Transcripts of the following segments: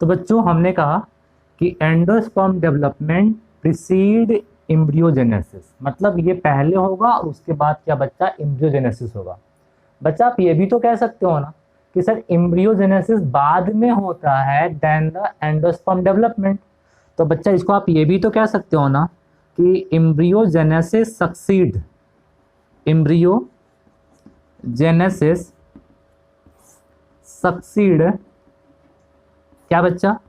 तो बच्चों हमने कहा कि एंडोस्पर्म डेवलपमेंट प्रीसीड एम्ब्रियोजेनेसिस, मतलब ये पहले होगा और उसके बाद क्या बच्चा, एम्ब्रियोजेनेसिस होगा। बच्चा आप ये भी तो कह सकते हो ना कि सर एम्ब्रियोजेनेसिस बाद में होता है देन द एंडोस्पर्म डेवलपमेंट। तो बच्चा इसको आप ये भी तो कह सकते हो ना कि एम्ब्रियोजेनेसिस सक्सीड, एम्ब्रियोजेनेसिस सक्सीड क्या बच्चा,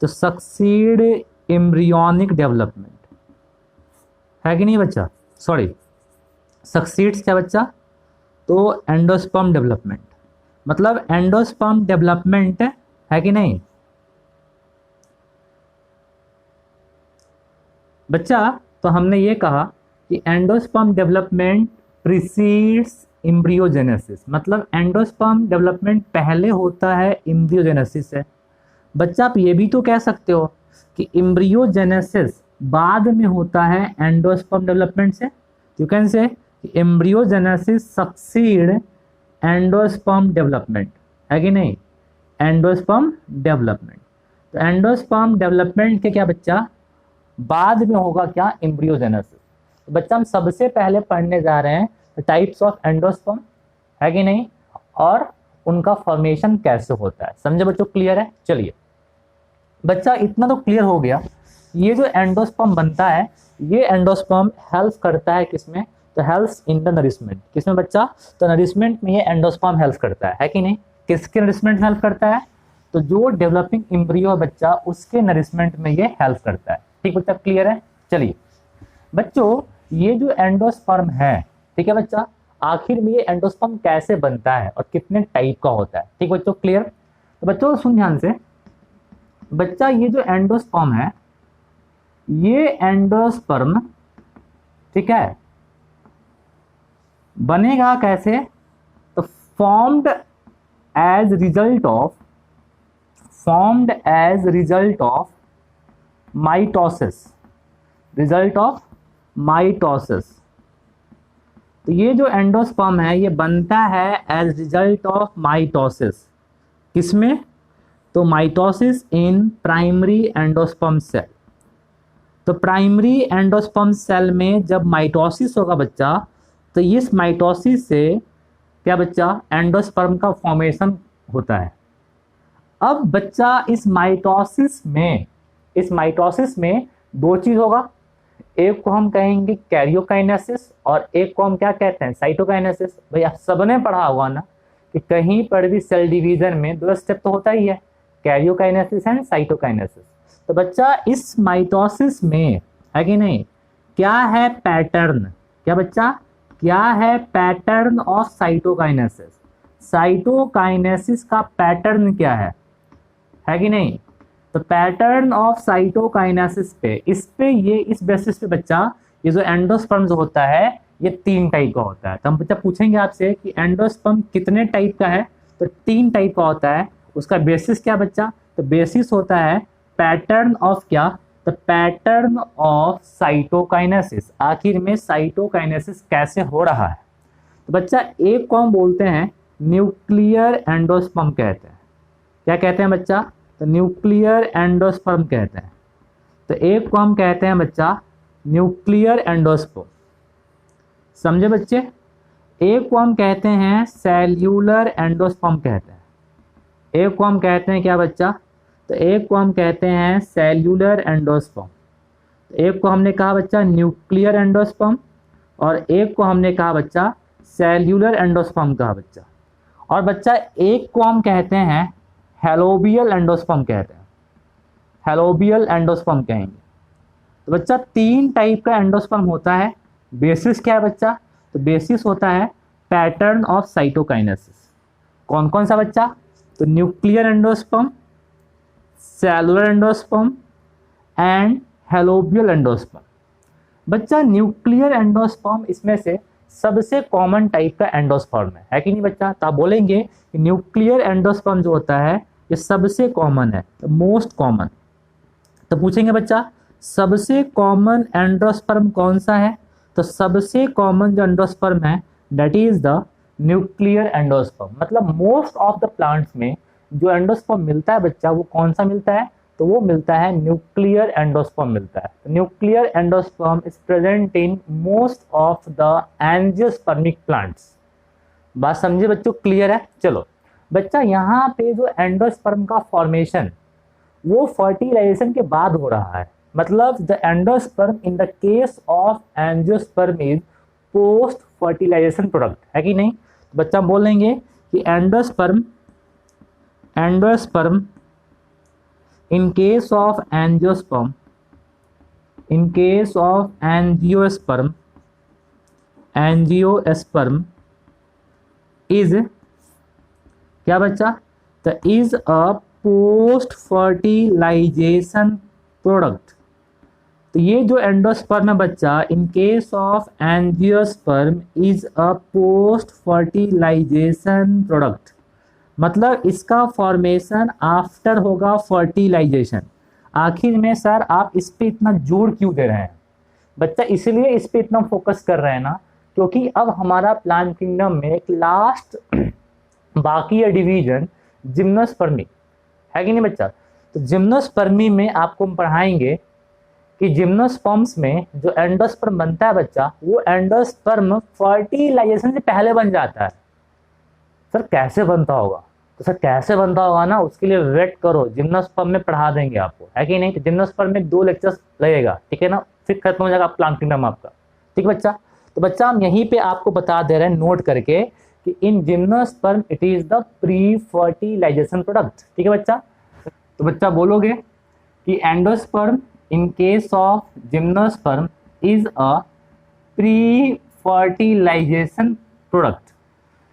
तो सक्सीड एम्ब्रियोनिक डेवलपमेंट, है कि नहीं बच्चा, सॉरी सक्सीड्स क्या बच्चा, तो एंडोस्पर्म डेवलपमेंट, मतलब एंडोस्पर्म डेवलपमेंट है कि नहीं बच्चा। तो हमने ये कहा कि एंडोस्पर्म डेवलपमेंट प्रीसीड्स एम्ब्रियोजेनेसिस, मतलब एंडोस्पर्म डेवलपमेंट पहले होता है एम्ब्रियोजेनेसिस से। बच्चा आप ये भी तो कह सकते हो कि एम्ब्रियोजेनेसिस बाद में होता है एंडोस्पर्म डेवलपमेंट से। यू कैन से एम्ब्रियोजेनेसिस सक्सीड एंडोस्पर्म डेवलपमेंट, है कि नहीं, एंडोस्पर्म डेवलपमेंट। तो एंडोस्पर्म डेवलपमेंट के क्या बच्चा बाद में होगा क्या, एम्ब्रियोजेनेसिस। तो बच्चा हम सबसे पहले पढ़ने जा रहे हैं टाइप्स ऑफ एंडोस्पर्म, है कि नहीं, और उनका फॉर्मेशन कैसे होता है। समझे बच्चों, क्लियर है। चलिए बच्चा इतना तो क्लियर हो गया, ये जो एंडोस्पर्म बनता है ये एंडोस्पर्म हेल्प करता है किसमें, तो हेल्प्स इन द नरिशमेंट, किसमें बच्चा, तो नरिशमेंट में ये एंडोस्पर्म हेल्प करता है कि नहीं, किसके नरिशमेंट में हेल्प करता है, तो जो डेवलपिंग एम्ब्रियो है बच्चा उसके नरिशमेंट में ये हेल्प करता है। ठीक बच्चा, क्लियर है। चलिए बच्चों ये जो एंडोस्पर्म है, ठीक है बच्चा, आखिर में ये एंडोस्पर्म कैसे बनता है और कितने टाइप का होता है। ठीक बच्चों, क्लियर। तो बच्चों सुन ध्यान से, बच्चा ये जो एंडोस्पर्म है, ये एंडोस्पर्म ठीक है बनेगा कैसे, तो formed as result of mitosis, तो ये जो एंडोस्पर्म है ये बनता है एज रिजल्ट ऑफ माइटोसिस, किसमें, तो mitosis in primary endosperm cell. तो प्राइमरी एंडोस्पर्म सेल में जब माइटोसिस होगा बच्चा, तो इस माइटोसिस से क्या बच्चा, एंडोस्पर्म का फॉर्मेशन होता है। अब बच्चा इस माइटोसिस में दो चीज होगा, एक को हम कहेंगे कैरियोकाइनेसिस और एक को हम क्या कहते हैं, साइटोकाइनेसिस। भाई आप सबने पढ़ा होगा ना कि कहीं पर भी सेल डिवीजन में दो स्टेप तो होता ही है, कैरियोकाइनेसिस एंड साइटोकाइनेसिस। तो बच्चा इस माइटोसिस में, है कि नहीं, क्या है पैटर्न, क्या बच्चा, क्या है पैटर्न ऑफ साइटोकाइनेसिस, साइटोकाइनेसिस का पैटर्न क्या है कि नहीं। तो पैटर्न ऑफ साइटोकाइनेसिस पे, इस बेसिस पे बच्चा ये जो एंडोस्पर्म होता है ये 3 टाइप का होता है। तो हम बच्चा पूछेंगे आपसे कि एंडोस्पर्म कितने टाइप का है, तो 3 टाइप का होता है। उसका बेसिस क्या बच्चा, तो बेसिस होता है पैटर्न ऑफ क्या, तो पैटर्न ऑफ साइटोकाइनेसिस, आखिर में साइटोकाइनेसिस कैसे हो रहा है। तो बच्चा एक को हम बोलते हैं न्यूक्लियर एंडोस्पर्म कहते हैं, क्या कहते हैं बच्चा, तो न्यूक्लियर एंडोस्पर्म कहते हैं। तो एक को हम कहते हैं बच्चा न्यूक्लियर एंडोस्पर्म, समझे बच्चे। एक को हम कहते हैं सेल्यूलर एंडोस्पर्म कहते हैं, एक को हम कहते हैं क्या बच्चा, तो एक को हम कहते हैं सेल्यूलर एंडोस्पर्म, एक को हमने कहा बच्चा न्यूक्लियर एंडोस्पर्म और एक को हमने कहा बच्चा सेल्यूलर एंडोस्पर्म कहा बच्चा। और बच्चा एक को हम कहते हैं हेलोबियल एंडोस्पर्म कहते हैं, हेलोबियल एंडोस्पर्म कहेंगे। तो बच्चा 3 टाइप का एंडोस्पर्म होता है। बेसिस क्या है बच्चा, तो बेसिस होता है पैटर्न ऑफ साइटोकाइनेसिस। कौन कौन सा बच्चा, तो nuclear endosperm, cellular endosperm and helobial endosperm. बच्चा न्यूक्लियर एंडोस्पर्म इसमें से सबसे कॉमन टाइप का एंडोस्पर्म है कि नहीं बच्चा। तो आप बोलेंगे कि न्यूक्लियर एंडोस्पर्म जो होता है ये सबसे कॉमन है, तो मोस्ट कॉमन। तो पूछेंगे बच्चा सबसे कॉमन एंडोस्पर्म कौन सा है, तो सबसे कॉमन जो एंडोस्पर्म है that is the nuclear endosperm. मतलब मोस्ट ऑफ द प्लांट्स में जो एंडोस्पर्म मिलता है बच्चा वो कौन सा मिलता है, तो वो मिलता है न्यूक्लियर एंडोस्पर्म मिलता है। Nuclear endosperm is present in most of the angiospermic plants. बात समझे बच्चों, क्लियर है। चलो बच्चा, यहाँ पे जो एंडोस्पर्म का फॉर्मेशन वो फर्टिलाइजेशन के बाद हो रहा है, मतलब the endosperm in the case of angiosperm is post fertilization product, है कि नहीं। तो बच्चा बोल लेंगे कि endosperm in case of angiosperm is क्या बच्चा, the is a post fertilization product. तो ये जो एंडोस्पर्म है बच्चा, in case of angiosperm is a post fertilization product, मतलब इसका फॉर्मेशन आफ्टर होगा फर्टिलाइजेशन। आखिर में सर आप इस पे इतना जोर क्यों दे रहे हैं बच्चा, इसलिए इस पे इतना फोकस कर रहे हैं ना, क्योंकि अब हमारा प्लांट किंगडम में एक लास्ट बाकी है डिवीजन जिम्नोस्पर्मी, है कि नहीं बच्चा। तो जिम्नोस्पर्मी में आपको हम पढ़ाएंगे कि जिम्नोस्पर्म्स में जो एंडोस्पर्म बनता है बच्चा, वो एंडोस्पर्म फर्टिलाइजेशन से पहले बन जाता है। सर कैसे बनता होगा, तो सर कैसे बनता होगा ना, उसके लिए वेट करो, जिम्नोस्पर्म में पढ़ा देंगे आपको, है कि नहीं। तो जिम्नोस्पर्म में 2 लेक्चर्स लगेगा, ठीक है ना, फिर खत्म हो जाएगा प्लांट किंगडम आपका, ठीक बच्चा। तो बच्चा हम यहीं पे आपको बता दे रहे हैं नोट करके कि in gymnosperm it is the pre fertilization product, ठीक है बच्चा। तो बच्चा बोलोगे कि endosperm in case of gymnosperm is a pre fertilization product.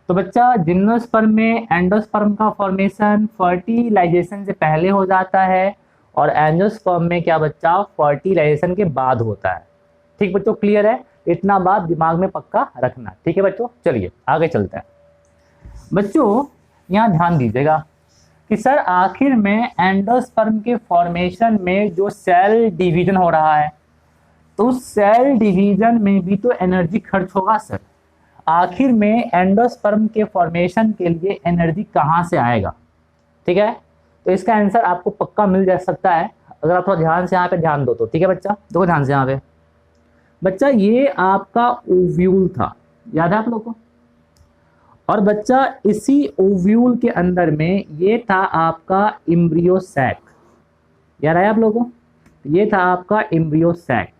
तो बच्चा जिम्नोस्पर्म में एंडोस्पर्म का फॉर्मेशन फर्टिलाइजेशन से पहले हो जाता है और एंजियोस्पर्म में क्या बच्चा, फर्टिलाइजेशन के बाद होता है। ठीक बच्चों, क्लियर है, इतना बात दिमाग में पक्का रखना, ठीक है बच्चों। चलिए आगे चलते हैं बच्चों, यहाँ ध्यान दीजिएगा कि सर आखिर में एंडोस्पर्म के फॉर्मेशन में जो सेल डिवीजन हो रहा है, तो सेल डिवीजन में भी तो एनर्जी खर्च होगा सर। आखिर में एंडोस्पर्म के फॉर्मेशन के लिए एनर्जी कहाँ से आएगा, ठीक है। तो इसका आंसर आपको पक्का मिल जा सकता है अगर आप थोड़ा ध्यान से यहाँ पे ध्यान दो तो, ठीक है बच्चा। देखो ध्यान से यहाँ पे बच्चा, ये आपका ओव्यूल था, याद है आप लोगों को। और बच्चा इसी ओव्यूल के अंदर में ये था आपका एम्ब्रियो सैक, याद है आप लोगों को, ये था आपका एम्ब्रियो सैक।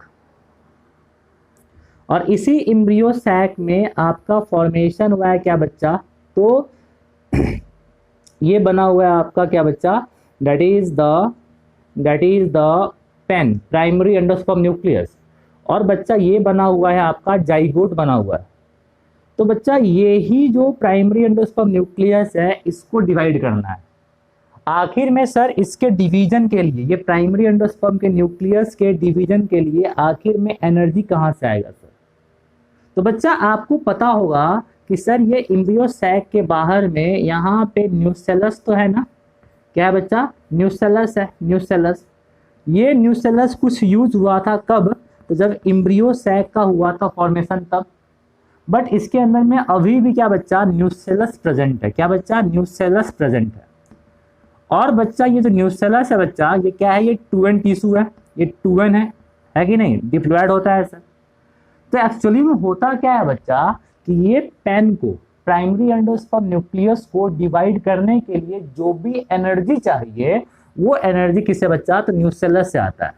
और इसी एम्ब्रियो सैक में आपका फॉर्मेशन हुआ है क्या बच्चा, तो ये बना हुआ है आपका क्या बच्चा, that is the pen, primary endosperm nucleus. और बच्चा ये बना हुआ है आपका जाइगोट बना हुआ है। तो बच्चा ये ही जो प्राइमरी एंडोस्पर्म न्यूक्लियस है, इसको डिवाइड करना है। आखिर में सर इसके डिवीजन के लिए, ये प्राइमरी एंडोस्पर्म के न्यूक्लियस के डिवीजन के लिए आखिर में एनर्जी कहाँ से आएगा सर। तो बच्चा आपको पता होगा कि सर ये एम्ब्रियो सैक के बाहर में यहाँ पे न्यूसेलस तो है ना, क्या है बच्चा, न्यूसेलस है, न्यूसेलस। ये न्यूसेलस कुछ यूज हुआ था कब, तो जब एम्ब्रियो सैक का हुआ था फॉर्मेशन तब। बट इसके अंदर में अभी भी क्या बच्चा, न्यूसेलस प्रेजेंट है, क्या बच्चा, न्यूसेलस प्रेजेंट है। और बच्चा ये जो न्यूसेलस है बच्चा, ये क्या है, ये 2n टिश्यू है, ये 2n है कि नहीं, डिप्लॉयड होता है सर। तो एक्चुअली में होता क्या है बच्चा कि ये पेन को, प्राइमरी एंडोस्पर्म न्यूक्लियस को डिवाइड करने के लिए जो भी एनर्जी चाहिए वो एनर्जी किससे बच्चा, तो न्यूसेलस से आता है।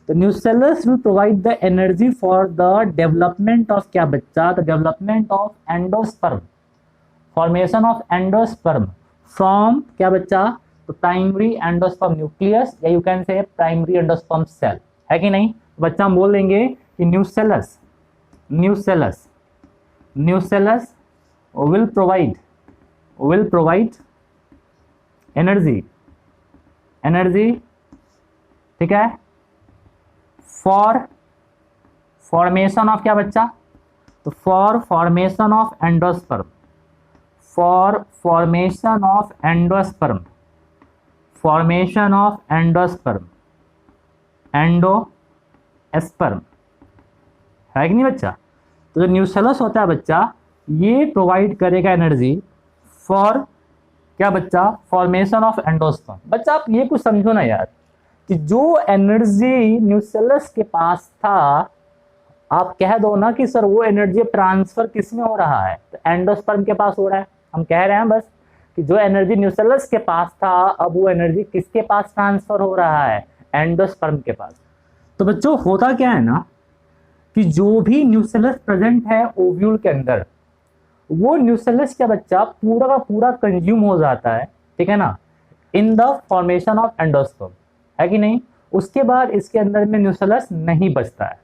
तो nucellus will provide the energy for the development of क्या बच्चा, the development of endosperm, formation of endosperm from क्या बच्चा, तो प्राइमरी एंडोस्पर्म न्यूक्लियस, या you can say primary endosperm cell, है कि नहीं। बच्चा हम बोल देंगे कि न्यूसेलस will provide energy, ठीक है, फॉर फॉर्मेशन ऑफ क्या बच्चा, तो for formation of endosperm, endosperm, है कि नहीं बच्चा। तो जो न्यूसेलस होता है बच्चा, ये प्रोवाइड करेगा एनर्जी फॉर क्या बच्चा, फॉर्मेशन ऑफ एंडोस्पर्म। बच्चा आप ये कुछ समझो ना यार, कि जो एनर्जी न्यूसेलस के पास था, आप कह दो ना कि सर वो एनर्जी ट्रांसफर किस में हो रहा है, तो एंडोस्पर्म के पास हो रहा है। हम कह रहे हैं बस कि जो एनर्जी न्यूसेलस के पास था, अब वो एनर्जी किसके पास ट्रांसफर हो रहा है, एंडोस्पर्म के पास। तो बच्चों होता क्या है ना, कि जो भी न्यूसेलस प्रेजेंट है ओव्यूल के अंदर, वो न्यूसेलस का बच्चा पूरा का पूरा कंज्यूम हो जाता है, ठीक है ना, in the formation of endosperm, है कि नहीं। उसके बाद इसके अंदर में न्यूसेलस नहीं बचता है,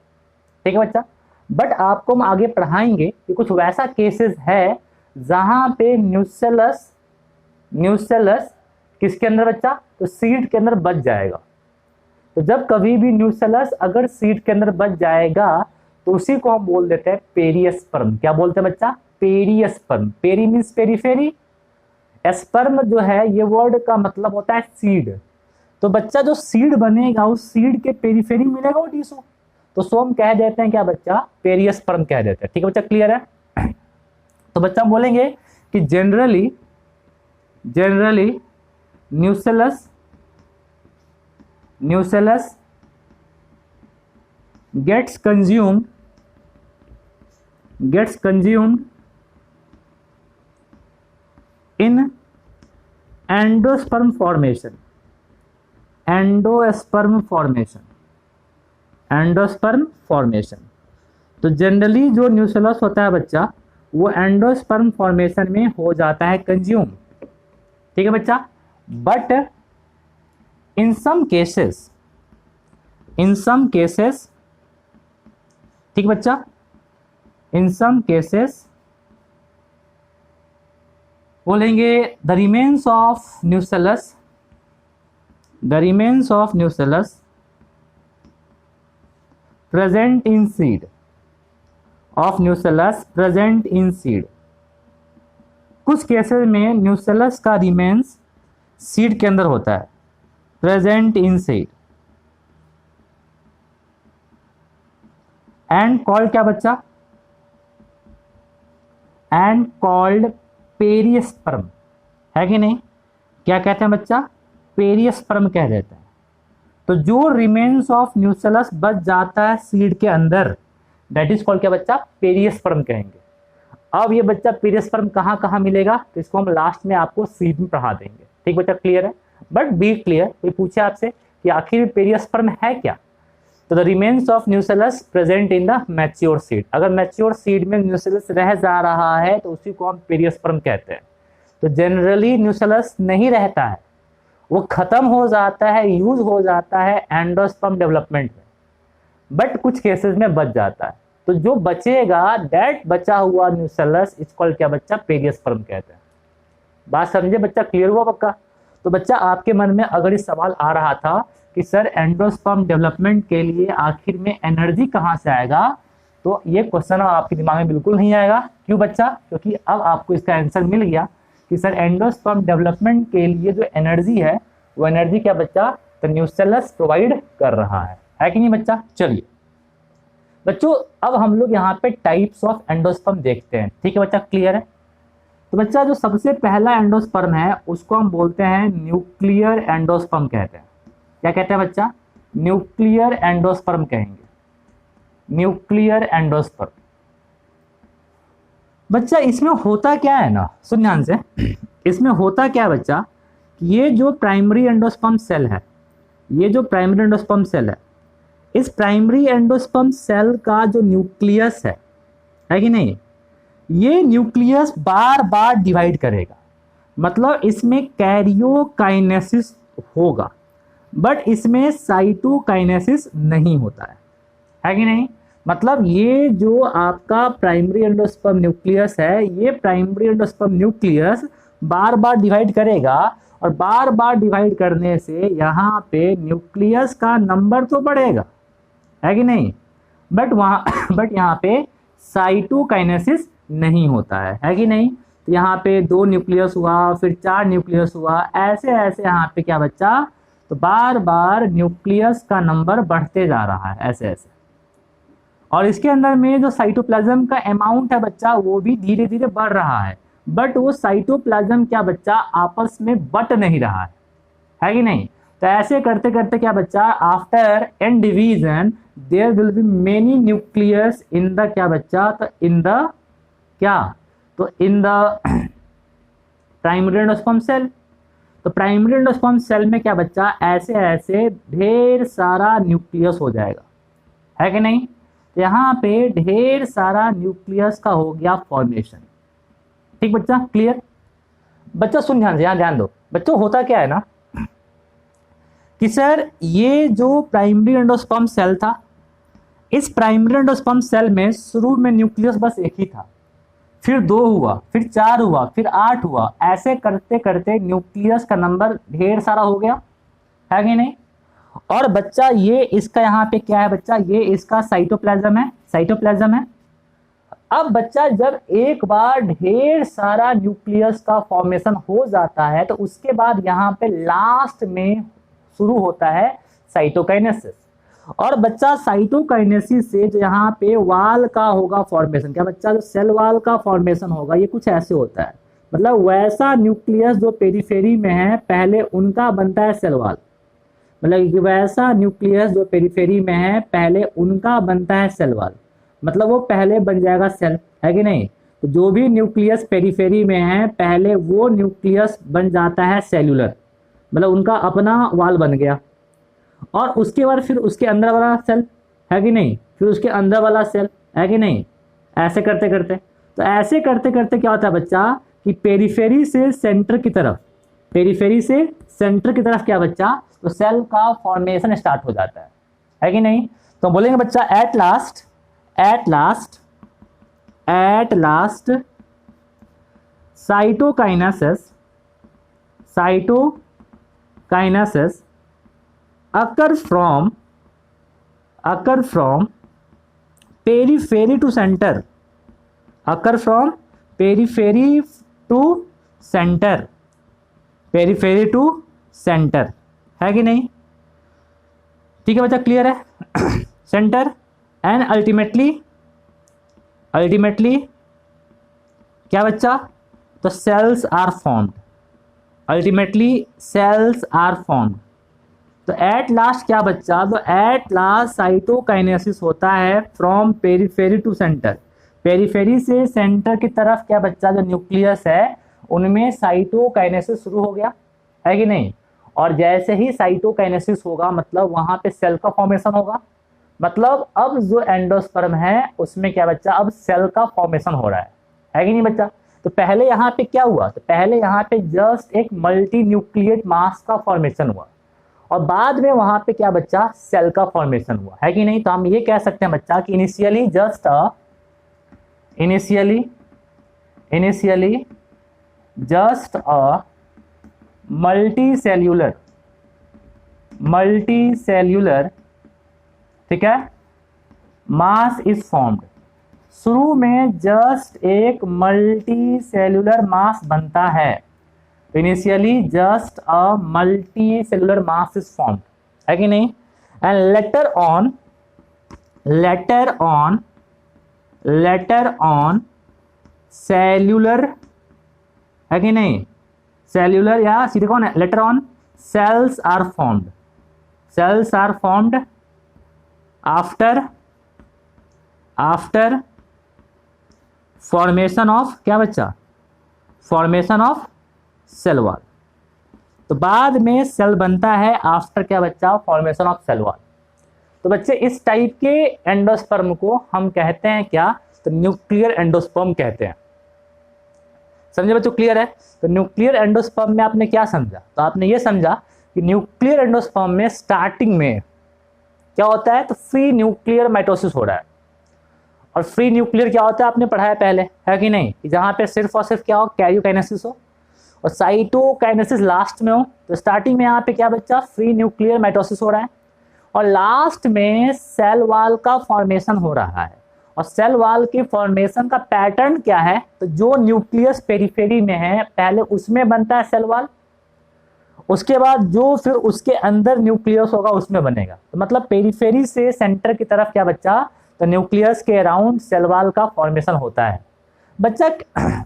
ठीक है बच्चा। बट आपको हम आगे पढ़ाएंगे कि कुछ वैसा केसेस है जहां पे न्यूसेलस किसके अंदर बच्चा, तो सीड के अंदर बच जाएगा। तो जब कभी भी न्यूसेलस अगर सीड के अंदर बच जाएगा, तो उसी को हम बोल देते हैं पेरियस्पर्म। क्या बोलते हैं बच्चा, पेरियस्पर्म। पेरी मीन्स पेरीफेरी, एस्पर्म जो है ये वर्ड का मतलब होता है सीड। तो बच्चा जो सीड बनेगा उस सीड के पेरीफेरी मिलेगा वो टिश्यू, तो सो हम कह देते हैं क्या बच्चा, पेरियस्पर्म कह देते हैं। ठीक है बच्चा, क्लियर है। तो बच्चा हम बोलेंगे कि generally nucellus gets consumed in endosperm formation। तो जनरली जो न्यूसेलस होता है बच्चा, वो एंडोस्पर्म फॉर्मेशन में हो जाता है कंज्यूम, ठीक है बच्चा। बट इन सम केसेस ठीक बच्चा, इन सम केसेस बोलेंगे the remains of nucellus present in seed कुछ केसेस में न्यूसेलस का रिमेन्स सीड के अंदर होता है, present in seed, and called क्या बच्चा, एंड कॉल्ड पेरियस्पर्म, है कि नहीं। क्या कहते हैं बच्चा, पेरियस्पर्म कह देते हैं। तो जो रिमेन्स ऑफ न्यूसेलस बच जाता है सीड के अंदर, दैट इज कॉल्ड क्या बच्चा, पेरियस्पर्म कहेंगे। अब ये बच्चा पेरियस्पर्म कहाँ कहाँ मिलेगा, तो इसको हम लास्ट में आपको सीड में पढ़ा देंगे, ठीक बच्चा, क्लियर है। बट बी क्लियर, कोई पूछे आपसे कि आखिर पेरियस्पर्म है क्या, तो the remains of nucellus present in the mature seed. अगर मैच्योर सीड में न्यूसेलस रह जा रहा है तो उसी को हम पेरियस्पर्म कहते हैं। तो जनरली न्यूसेलस नहीं रहता है, वो खत्म हो जाता है, यूज हो जाता है एंडोस्पर्म डेवलपमेंट में, बट कुछ केसेस में बच जाता है। तो जो बचेगा, दैट बचा हुआ न्यूसेलस इज कॉल्ड क्या बच्चा, पेरियस्पर्म कहते हैं। बात समझे बच्चा, क्लियर हुआ पक्का। तो बच्चा आपके मन में अगर ये सवाल आ रहा था कि सर एंडोस्पर्म डेवलपमेंट के लिए आखिर में एनर्जी कहाँ से आएगा, तो ये क्वेश्चन आपके दिमाग में बिल्कुल नहीं आएगा। क्यों बच्चा, क्योंकि अब आपको इसका आंसर मिल गया कि सर एंडोस्पर्म डेवलपमेंट के लिए जो एनर्जी है, वो एनर्जी क्या बच्चा, तो न्यूसेलस प्रोवाइड कर रहा है कि नहीं बच्चा। चलिए बच्चों, अब हम लोग यहाँ पे टाइप्स ऑफ एंडोस्पर्म देखते हैं, ठीक है बच्चा, क्लियर है। तो बच्चा जो सबसे पहला एंडोस्पर्म है उसको हम बोलते हैं न्यूक्लियर एंडोस्पर्म कहते हैं। क्या कहते हैं बच्चा, न्यूक्लियर एंडोस्पर्म कहेंगे, न्यूक्लियर एंडोस्पर्म। बच्चा इसमें होता क्या है ना, सुन ध्यान से, इसमें होता क्या है बच्चा, ये जो प्राइमरी एंडोस्पर्म सेल है, इस प्राइमरी एंडोस्पर्म सेल का जो न्यूक्लियस है कि नहीं, ये न्यूक्लियस बार बार डिवाइड करेगा, मतलब इसमें कैरियोकाइनेसिस होगा, बट इसमें साइटोकाइनेसिस नहीं होता है कि नहीं। मतलब ये जो आपका प्राइमरी एंडोस्पर्म न्यूक्लियस है, ये प्राइमरी एंडोस्पर्म न्यूक्लियस बार बार डिवाइड करेगा, और बार बार डिवाइड करने से यहाँ पे न्यूक्लियस का नंबर तो बढ़ेगा, है कि नहीं, बट यहाँ पे साइटोकाइनेसिस नहीं होता है कि नहीं। तो यहाँ पे 2 न्यूक्लियस हुआ, फिर 4 न्यूक्लियस हुआ, ऐसे ऐसे यहाँ पे क्या बच्चा, तो बार बार न्यूक्लियस का नंबर बढ़ते जा रहा है ऐसे ऐसे। और इसके अंदर में जो साइटोप्लाज्म का अमाउंट है बच्चा, वो भी धीरे धीरे बढ़ रहा है, बट वो साइटोप्लाज्म क्या बच्चा आपस में बट नहीं रहा है कि नहीं। तो ऐसे करते करते क्या बच्चा, after an division there will be many nucleus in the क्या बच्चा, तो इन द क्या, तो in the primary endosperm cell. तो प्राइमरी एंडोस्पर्म सेल में क्या बच्चा, ऐसे ऐसे ढेर सारा न्यूक्लियस हो जाएगा, है कि नहीं। तो यहाँ पे ढेर सारा न्यूक्लियस का हो गया फॉर्मेशन। ठीक बच्चा, क्लियर। बच्चा सुन ध्यान से, यहाँ ध्यान दो बच्चों, होता क्या है ना कि सर ये जो प्राइमरी एंडोस्पर्म सेल था, इस प्राइमरी एंडोस्पर्म सेल में शुरू में न्यूक्लियस बस एक ही था, फिर 2 हुआ, फिर 4 हुआ, फिर 8 हुआ, ऐसे करते करते न्यूक्लियस का नंबर ढेर सारा हो गया, है कि नहीं। और बच्चा ये इसका यहाँ पे क्या है बच्चा, ये इसका साइटोप्लाज्म है, साइटोप्लाज्म है। अब बच्चा जब एक बार ढेर सारा न्यूक्लियस का फॉर्मेशन हो जाता है तो उसके बाद यहाँ पे लास्ट में शुरू होता है साइटोकाइनेसिस। और बच्चा साइटोकाइनेसिस से जो यहाँ पे वाल का होगा फॉर्मेशन, क्या बच्चा, जो सेल वाल का फॉर्मेशन होगा, ये कुछ ऐसे होता है। मतलब वैसा न्यूक्लियस जो पेरिफेरी में है पहले उनका बनता है सेल वाल, मतलब वैसा न्यूक्लियस जो पेरिफेरी में है पहले उनका बनता है सेल वाल, मतलब वो पहले बन जाएगा सेल, है कि नहीं। तो जो भी न्यूक्लियस पेरिफेरी में है पहले वो न्यूक्लियस बन जाता है सेल्यूलर, मतलब उनका अपना वाल बन गया। और उसके बाद फिर उसके अंदर वाला सेल, है कि नहीं, फिर उसके अंदर वाला सेल, है कि नहीं, ऐसे करते करते। तो ऐसे करते करते क्या होता है बच्चा कि पेरिफेरी से सेंटर की तरफ, पेरिफेरी से सेंटर की तरफ क्या बच्चा, तो सेल का फॉर्मेशन स्टार्ट हो जाता है कि नहीं। तो बोलेंगे बच्चा at last, at last, eight last cytokinesis, cytokinesis occur from periphery to center, occur from periphery to center, periphery to center, है कि नहीं। ठीक है बच्चा, क्लियर है। सेंटर एंड अल्टीमेटली क्या बच्चा, तो cells are formed, ultimately cells are formed. तो एट लास्ट क्या बच्चा, तो एट लास्ट साइटोकाइनेसिस होता है from periphery to centre, periphery से सेंटर की तरफ क्या बच्चा, जो न्यूक्लियस है उनमें साइटोकाइनेसिस शुरू हो गया, है कि नहीं। और जैसे ही साइटोकाइनेसिस होगा मतलब वहां पे सेल का फॉर्मेशन होगा, मतलब अब जो एंडोस्पर्म है उसमें क्या बच्चा, अब सेल का फॉर्मेशन हो रहा है कि नहीं बच्चा। तो पहले यहाँ पे क्या हुआ, तो पहले यहाँ पे जस्ट एक मल्टी न्यूक्लिएट मास का फॉर्मेशन हुआ और बाद में वहां पे क्या बच्चा, सेल का फॉर्मेशन हुआ, है कि नहीं। तो हम ये कह सकते हैं बच्चा कि initially just a multi cellular, ठीक है, मास इज फॉर्म्ड। शुरू में जस्ट एक मल्टी सेल्यूलर मास बनता है, initially just a multi cellular mass is formed, है कि नहीं। एंड लेटर ऑन सेल्यूलर, है कि नहीं, सेल्यूलर या सीधे कौन है, later on cells are formed, cells are formed after formation of क्या बच्चा, फॉर्मेशन ऑफ सेल वॉल। तो बाद में सेल बनता है आफ्टर क्या बच्चा, फॉर्मेशन ऑफ सेल वॉल। तो बच्चे इस टाइप के एंडोस्पर्म को हम कहते हैं क्या, तो न्यूक्लियर एंडोस्पर्म कहते हैं। समझे बच्चों, क्लियर है। तो न्यूक्लियर एंडोस्पर्म में आपने क्या समझा, तो आपने ये समझा कि न्यूक्लियर एंडोस्पर्म में स्टार्टिंग में क्या होता है, तो फ्री न्यूक्लियर माइटोसिस हो रहा है। और फ्री न्यूक्लियर क्या होता है आपने पढ़ाया पहले, है कि नहीं, कि जहां पे सिर्फ और सिर्फ क्या हो, कैरियोकाइनेसिस हो और साइटोकाइनेसिस लास्ट में हो। तो स्टार्टिंग में यहाँ पे क्या बच्चा, फ्री न्यूक्लियर माइटोसिस हो रहा है और लास्ट में सेल वॉल का फॉर्मेशन हो रहा है। और सेल वॉल के फॉर्मेशन का पैटर्न क्या है, तो जो न्यूक्लियस पेरिफेरी में है पहले उसमें बनता है सेल वॉल, उसके बाद जो फिर उसके अंदर न्यूक्लियस होगा उसमें बनेगा। तो मतलब पेरिफेरी से सेंटर की तरफ क्या बच्चा, तो न्यूक्लियस के अराउंड सेल वॉल का फॉर्मेशन होता है। बच्चा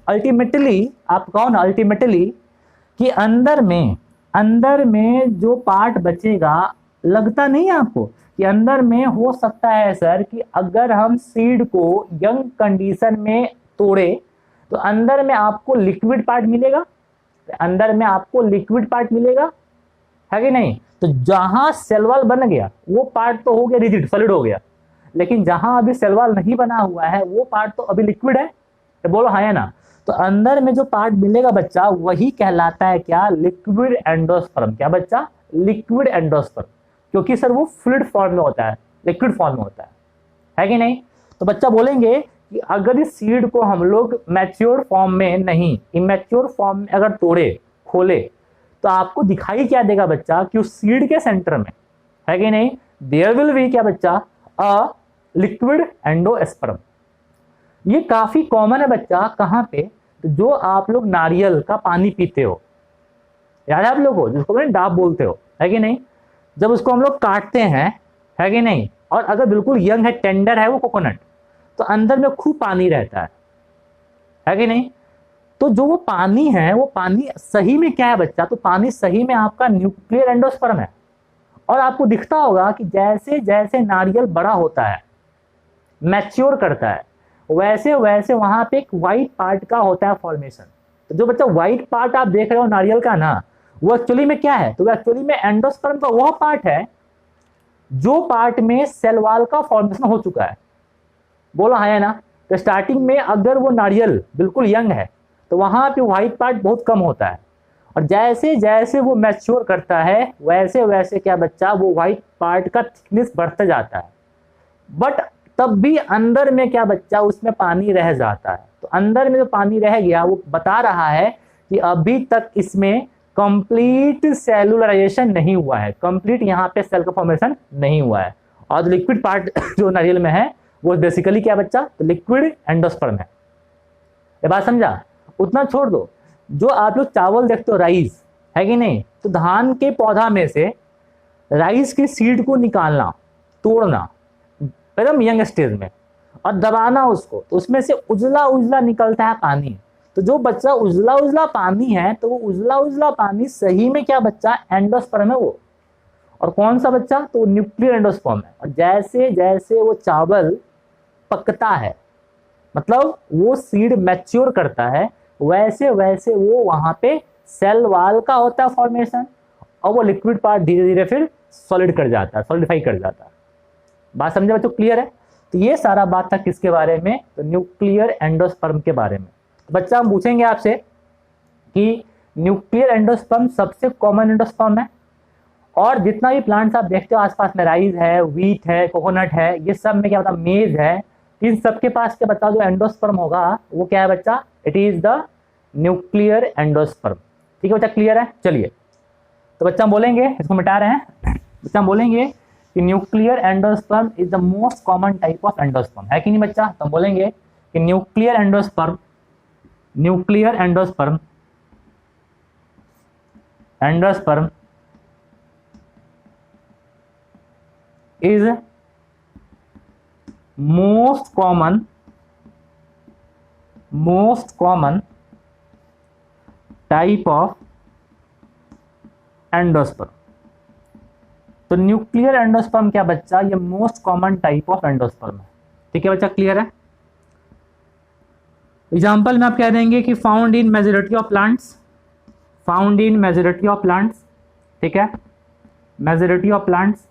अल्टीमेटली आप कहो ना, अल्टीमेटली कि अंदर में जो पार्ट बचेगा, लगता नहीं है आपको कि अंदर में हो सकता है सर कि अगर हम सीड को यंग कंडीशन में तोड़े तो अंदर में आपको लिक्विड पार्ट मिलेगा, अंदर में आपको लिक्विड पार्ट मिलेगा, है कि नहीं? तो जहां सेल वॉल बन गया वो पार्ट तो हो गया रिजिड, सॉलिड हो गया, लेकिन जहां अभी सेल वॉल नहीं बना हुआ है वो पार्ट तो अभी लिक्विड है। तो बोलो हाँ या ना? तो अंदर में जो पार्ट मिलेगा बच्चा वही कहलाता है क्या? Liquid endosperm. क्या बच्चा? लिक्विड एंडोस्पर्म, क्योंकि सर वो फ्लूइड फॉर्म में होता है, लिक्विड फॉर्म में होता है कि नहीं? तो बच्चा बोलेंगे कि अगर इस सीड को हम लोग मैच्योर फॉर्म में नहीं, इमैच्योर फॉर्म में अगर तोड़े, खोले, तो आपको दिखाई क्या देगा बच्चा? कि उस सीड के सेंटर में, है कि नहीं, देयर विल बी क्या बच्चा? A liquid endosperm. ये काफी कॉमन है बच्चा, कहां पे? तो जो आप लोग नारियल का पानी पीते हो, याद है आप लोगों को, जिसको डाब बोलते हो, है कि नहीं? जब उसको हम लोग काटते हैं, है कि नहीं, और अगर बिल्कुल यंग है, टेंडर है वो कोकोनट, तो अंदर में खूब पानी रहता है कि नहीं? तो जो वो पानी है, वो पानी सही में क्या है बच्चा? तो पानी सही में आपका न्यूक्लियर एंडोस्पर्म है। और आपको दिखता होगा कि जैसे जैसे नारियल बड़ा होता है, मैच्योर करता है, वैसे वैसे वहां पे एक व्हाइट पार्ट का होता है फॉर्मेशन। तो जो बच्चा व्हाइट पार्ट आप देख रहे हो नारियल का ना, वो एक्चुअली में क्या है? तो वो एक्चुअली में एंडोस्पर्म का वह पार्ट है जो पार्ट में सेल वॉल का फॉर्मेशन हो चुका है। बोलो हाँ या ना? तो स्टार्टिंग में अगर वो नारियल बिल्कुल यंग है तो वहां पे व्हाइट पार्ट बहुत कम होता है, और जैसे जैसे वो मैच्योर करता है वैसे वैसे क्या बच्चा? वो व्हाइट पार्ट का थिकनेस बढ़ता जाता है। बट तब भी अंदर में क्या बच्चा? उसमें पानी रह जाता है। तो अंदर में जो पानी रह गया वो बता रहा है कि अभी तक इसमें कंप्लीट सेलुलराइजेशन नहीं हुआ है, कंप्लीट यहाँ पे सेल का फॉर्मेशन नहीं हुआ है। और जो लिक्विड पार्ट जो नारियल में है वो बेसिकली क्या बच्चा? तो लिक्विड एंडोस्पर्म है। ये बात समझा? उतना छोड़ दो, जो आप लोग चावल देखते हो, राइस, है कि नहीं, तो धान के पौधा में से राइस की सीड को निकालना, तोड़ना एकदम यंग स्टेज में और दबाना उसको, तो उसमें से उजला उजला निकलता है पानी। तो जो बच्चा उजला उजला पानी है, तो वो उजला उजला पानी सही में क्या बच्चा? एंडोस्पर्म है वो। और कौन सा बच्चा? तो न्यूक्लियर एंडोस्पर्म है। और जैसे जैसे वो चावल पकता है, मतलब वो सीड मैच्योर करता है, वैसे वैसे वो वहां पे सेल वॉल का होता है फॉर्मेशन, और वो लिक्विड पार्ट धीरे धीरे फिर सॉलिड कर जाता है, सॉलिडिफाई कर जाता है। बात समझे बच्चों? क्लियर है? तो ये सारा बात था किसके बारे में? तो न्यूक्लियर एंडोस्पर्म के बारे में। तो बच्चा हम पूछेंगे आपसे कि न्यूक्लियर एंडोस्पर्म सबसे कॉमन एंडोस्पर्म है, और जितना भी प्लांट्स आप देखते हो आसपास में, राइस है, व्हीट है, कोकोनट है, ये सब में क्या होता है? मेज है, इन सबके पास क्या बच्चा? जो एंडोस्पर्म होगा वो क्या है बच्चा? It is the nuclear endosperm. ठीक है बच्चा? क्लियर है? चलिए, तो बच्चा हम बोलेंगे, इसको मिटा रहे हैं, बच्चा हम बोलेंगे कि nuclear endosperm is the most common type of endosperm, है कि नहीं बच्चा? तो हम बोलेंगे कि nuclear endosperm, nuclear endosperm, endosperm is most common type of endosperm. तो न्यूक्लियर एंडोस्पर्म क्या बच्चा? ये most common type of endosperm है। ठीक है बच्चा? क्लियर है? एग्जाम्पल में आप कह देंगे कि found in majority of plants, found in majority of plants, ठीक है, majority of plants,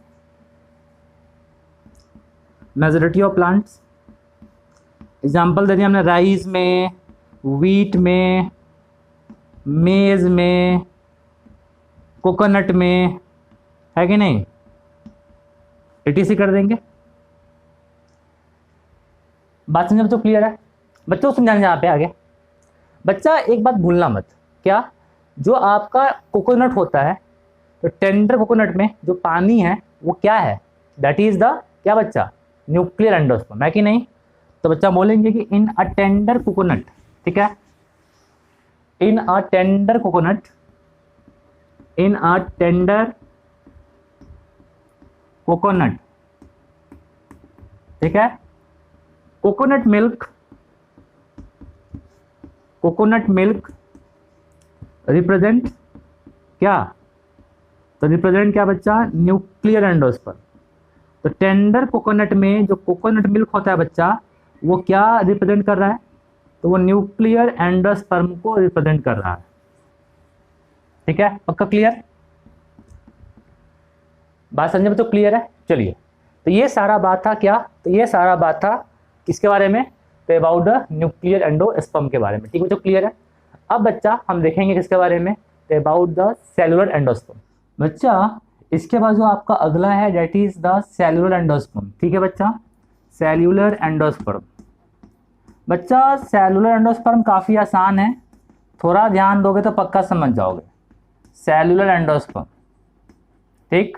majority of plants. Example दे दिया हमने राइस में, व्हीट में, मेज में, कोकोनट में, है कि नहीं, एटीसी कर देंगे। बात समझे बच्चों? क्लियर है? बच्चों समझाने यहाँ पे आगे बच्चा एक बात भूलना मत, क्या? जो आपका कोकोनट होता है, तो टेंडर कोकोनट में जो पानी है वो क्या है? दैट इज द क्या बच्चा? न्यूक्लियर एंडोस्पर्म, है कि नहीं? तो बच्चा बोलेंगे कि इन अ टेंडर कोकोनट, ठीक है, in a tender coconut, in a tender coconut, ठीक है, coconut milk coconut milk represent क्या, तो रिप्रेजेंट क्या बच्चा, न्यूक्लियर एंडोस्पर्म। तो टेंडर कोकोनट में जो कोकोनट मिल्क होता है बच्चा, वो क्या रिप्रेजेंट कर रहा है, तो वो न्यूक्लियर एंडोस्पर्म को रिप्रेजेंट कर रहा है। ठीक है, पक्का क्लियर, बात समझे तो क्लियर है। चलिए, तो ये सारा बात था क्या, तो ये सारा बात था किसके बारे में, तो अबाउट द न्यूक्लियर एंडोस्पर्म के बारे में। ठीक है, तो क्लियर है। अब बच्चा हम देखेंगे किसके बारे में, तो अबाउट द सेलुलर एंडोस्पर्म। बच्चा इसके बाद जो आपका अगला है that is the cellular endosperm. ठीक है बच्चा, सेल्यूलर एंडोस्पर्म। बच्चा सेलुलर एंडोस्पर्म काफ़ी आसान है, थोड़ा ध्यान दोगे तो पक्का समझ जाओगे। सेलुलर एंडोस्पर्म, ठीक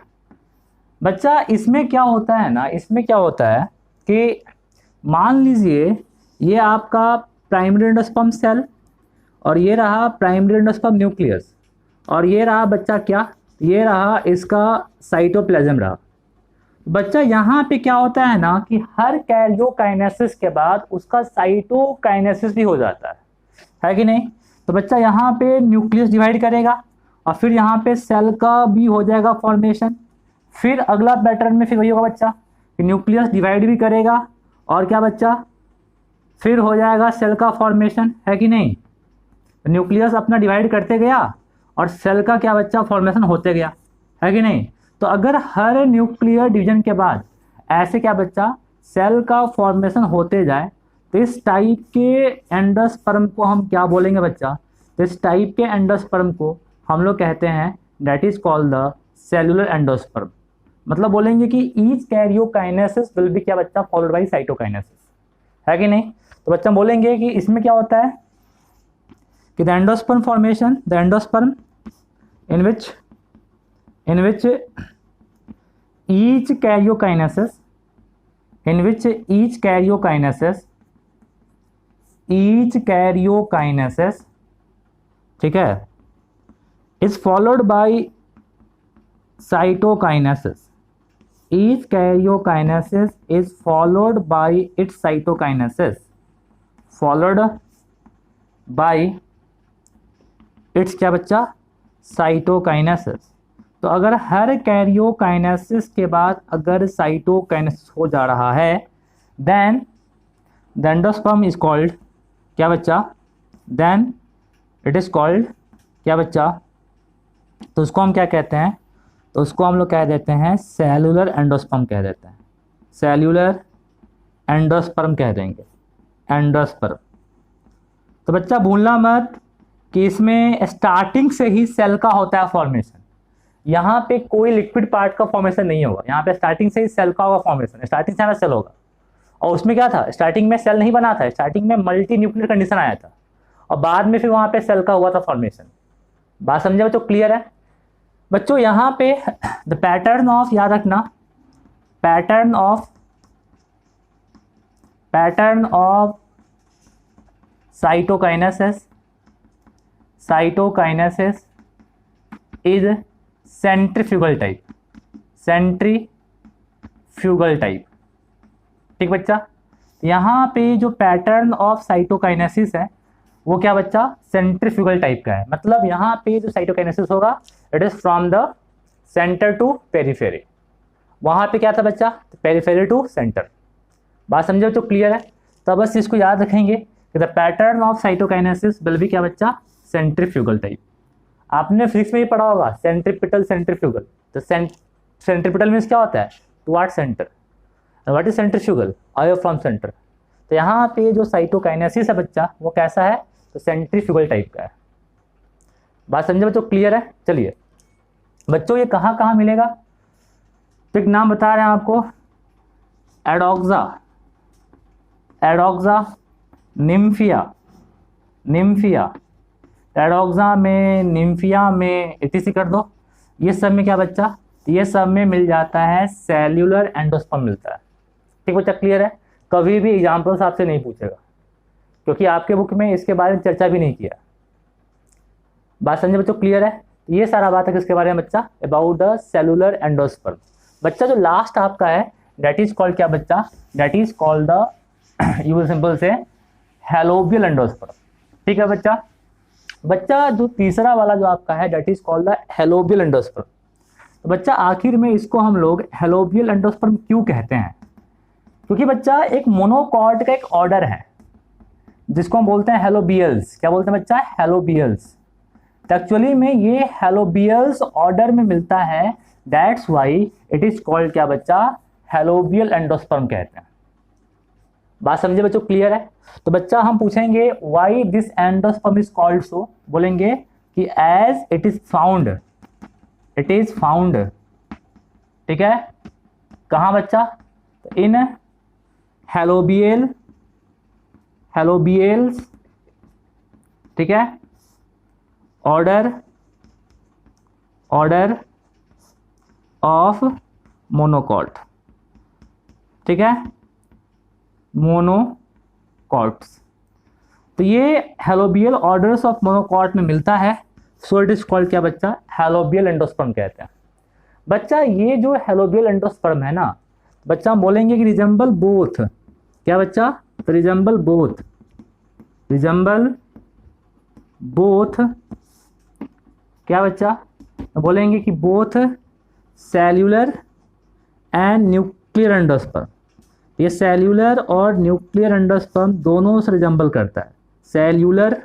बच्चा, इसमें क्या होता है ना, इसमें क्या होता है कि मान लीजिए ये आपका प्राइमरी एंडोस्पर्म सेल, और ये रहा प्राइमरी एंडोस्पर्म न्यूक्लियस, और ये रहा बच्चा क्या, ये रहा इसका साइटोप्लाज्म रहा। बच्चा यहाँ पे क्या होता है ना कि हर कैरियोकाइनेसिस के बाद उसका साइटोकाइनेसिस भी हो जाता है कि नहीं। तो बच्चा यहाँ पे न्यूक्लियस डिवाइड करेगा, और फिर यहाँ पे सेल का भी हो जाएगा फॉर्मेशन। फिर अगला पैटर्न में फिर वही होगा बच्चा कि न्यूक्लियस डिवाइड भी करेगा, और क्या बच्चा, फिर हो जाएगा सेल का फॉर्मेशन, है कि नहीं। न्यूक्लियस अपना डिवाइड करते गया और सेल का क्या बच्चा, फॉर्मेशन होते गया, है कि नहीं। तो अगर हर न्यूक्लियर डिवीजन के बाद ऐसे क्या बच्चा, सेल का फॉर्मेशन होते जाए, तो इस टाइप के एंडोस्पर्म को हम क्या बोलेंगे बच्चा, तो इस टाइप के एंडोस्पर्म को हम लोग कहते हैं that is called the cellular endosperm. मतलब बोलेंगे कि ईच कैरियोकाइनेसिस विल बी क्या बच्चा, फॉलोड बाय साइटोकाइनेसिस, है कि नहीं। तो बच्चा बोलेंगे कि इसमें क्या होता है कि the endosperm formation, the endosperm in which each karyokinesis ठीक है, is followed by cytokinesis, each karyokinesis is followed by its cytokinesis, followed by its क्या बच्चा, साइटोकाइनेसिस। तो अगर हर कैरियोकाइनेसिस के बाद अगर साइटोकाइनेसिस हो जा रहा है, then the endosperm is called क्या बच्चा, देन इट इज कॉल्ड क्या बच्चा, तो उसको हम क्या कहते हैं, तो उसको हम लोग कह देते हैं सेलुलर एंडोस्पर्म कह देते हैं, सेल्यूलर एंडोस्पर्म कह देंगे, एंडोस्पर्म। तो बच्चा भूलना मत कि इसमें स्टार्टिंग से ही सेल का होता है फॉर्मेशन, यहाँ पे कोई लिक्विड पार्ट का फॉर्मेशन नहीं होगा, यहाँ पे स्टार्टिंग से ही सेल का होगा फॉर्मेशन, स्टार्टिंग से हमें सेल होगा। और उसमें क्या था, स्टार्टिंग में सेल नहीं बना था, स्टार्टिंग में मल्टी न्यूक्लियर कंडीशन आया था, और बाद में फिर वहाँ पे सेल का हुआ था फॉर्मेशन। बात समझे बच्चों, क्लियर है बच्चों। यहाँ पे द पैटर्न ऑफ, याद रखना, pattern of cytokinesis is centrifugal type, ठीक बच्चा। यहाँ पे जो पैटर्न ऑफ साइटोकाइनेसिस है वो क्या बच्चा, सेंट्रीफ्यूगल टाइप का है। मतलब यहाँ पे जो साइटोकाइनेसिस होगा it is from the centre to periphery. वहाँ पे क्या था बच्चा, पेरिफेरी टू सेंटर। बात समझे तो क्लियर है। तो बस इसको याद रखेंगे कि the pattern of cytokinesis will be क्या बच्चा, सेंट्रीफ्यूगल टाइप। आपने फिजिक्स में ही पढ़ा होगा सेंट्रीपिटल सेंट्रीफ्यूगल। तो सेंट्रीपिटल मीन्स क्या होता है, toward centre. What is centrifugal, away from centre. तो यहाँ पे जो साइटोकाइनेसिस है बच्चा वो कैसा है, तो सेंट्रीफ्यूगल टाइप का है। बात समझे बच्चों, क्लियर है। चलिए बच्चों ये कहाँ कहाँ मिलेगा, तो एक नाम बता रहे हैं आपको, एडोक्सा, निम्फिया, एडोक्सा में, निम्फिया में, etc कर दो। ये सब में क्या बच्चा, ये सब में मिल जाता है सेल्यूलर एंडोस्पर्म मिलता है। ठीक बच्चा, क्लियर है। कभी भी एग्जाम्पल्स आपसे नहीं पूछेगा क्योंकि आपके बुक में इसके बारे में चर्चा भी नहीं किया। बात समझे बच्चों, क्लियर है। ये सारा बात है किसके बारे में बच्चा, अबाउट द सेलुलर एंडोस्पर्म। बच्चा जो लास्ट आपका है दैट इज कॉल्ड क्या बच्चा, that is called the, you will simple से हेलोबियल एंडोस्पर्म। ठीक है बच्चा। बच्चा जो तीसरा वाला जो आपका है that is called the helobial endosperm. तो बच्चा आखिर में इसको हम लोग हेलोबियल एंडोस्पर्म क्यों कहते हैं? क्योंकि बच्चा एक मोनोकॉट का एक ऑर्डर है जिसको हम बोलते हैं हेलोबियल्स। क्या बोलते हैं बच्चा? हेलोबियल्स। तो एक्चुअली में ये हेलोबियल्स ऑर्डर में मिलता है, that's why it is called क्या बच्चा? हेलोबियल एंडोस्पर्म कहते हैं। बात समझे बच्चों? क्लियर है? तो बच्चा हम पूछेंगे why this endosperm is called सो, बोलेंगे कि एज इट इज फाउंड, ठीक है, कहां बच्चा? तो इन हेलोबियल्स, ठीक है, ऑर्डर ऑफ मोनोकॉट, ठीक है, मोनोकॉट्स। तो ये हेलोबियल ऑर्डर्स ऑफ मोनोकॉट में मिलता है, सो इट इज कॉल्ड क्या बच्चा? हेलोबियल एंडोस्पर्म कहते हैं। बच्चा ये जो हेलोबियल एंडोस्पर्म है ना बच्चा, हम बोलेंगे कि रिजेंबल बोथ, क्या बच्चा? तो रिजेंबल बोथ क्या बच्चा? तो बोलेंगे कि both cellular and nuclear endosperm. ये सेल्यूलर और न्यूक्लियर एंडोस्पर्म दोनों से रिजेंबल करता है। सेल्यूलर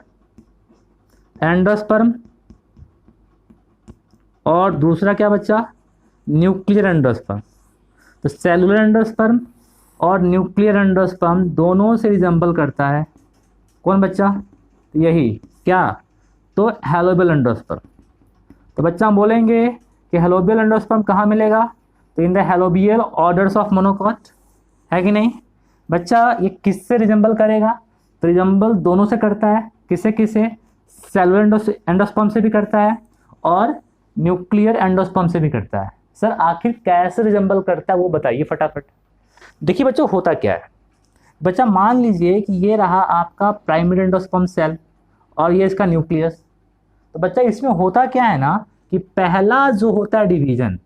एंडोस्पर्म और दूसरा क्या बच्चा? Nuclear endosperm. तो सेल्यूलर एंडोस्पर्म और न्यूक्लियर एंडोस्पर्म दोनों से रिजेंबल करता है कौन बच्चा? यही क्या? तो हेलोबियल एंडोस्पर्म। तो बच्चा हम बोलेंगे कि हेलोबियल एंडोस्पर्म कहाँ मिलेगा? तो in the helobial orders of monocot, है कि नहीं बच्चा? ये किससे रिजेंबल करेगा? तो रिजेंबल दोनों से करता है। किसे किसे? सेल्यूलर एंडोस्पर्म से भी करता है और न्यूक्लियर एंडोस्पर्म से भी करता है। सर आखिर कैसे रिजेंबल करता है वो बताइए फटाफट। देखिए बच्चों होता क्या है, बच्चा मान लीजिए कि ये रहा आपका प्राइमरी एंडोस्पर्म सेल और ये इसका न्यूक्लियस। तो बच्चा इसमें होता क्या है ना कि पहला जो होता है डिवीजन,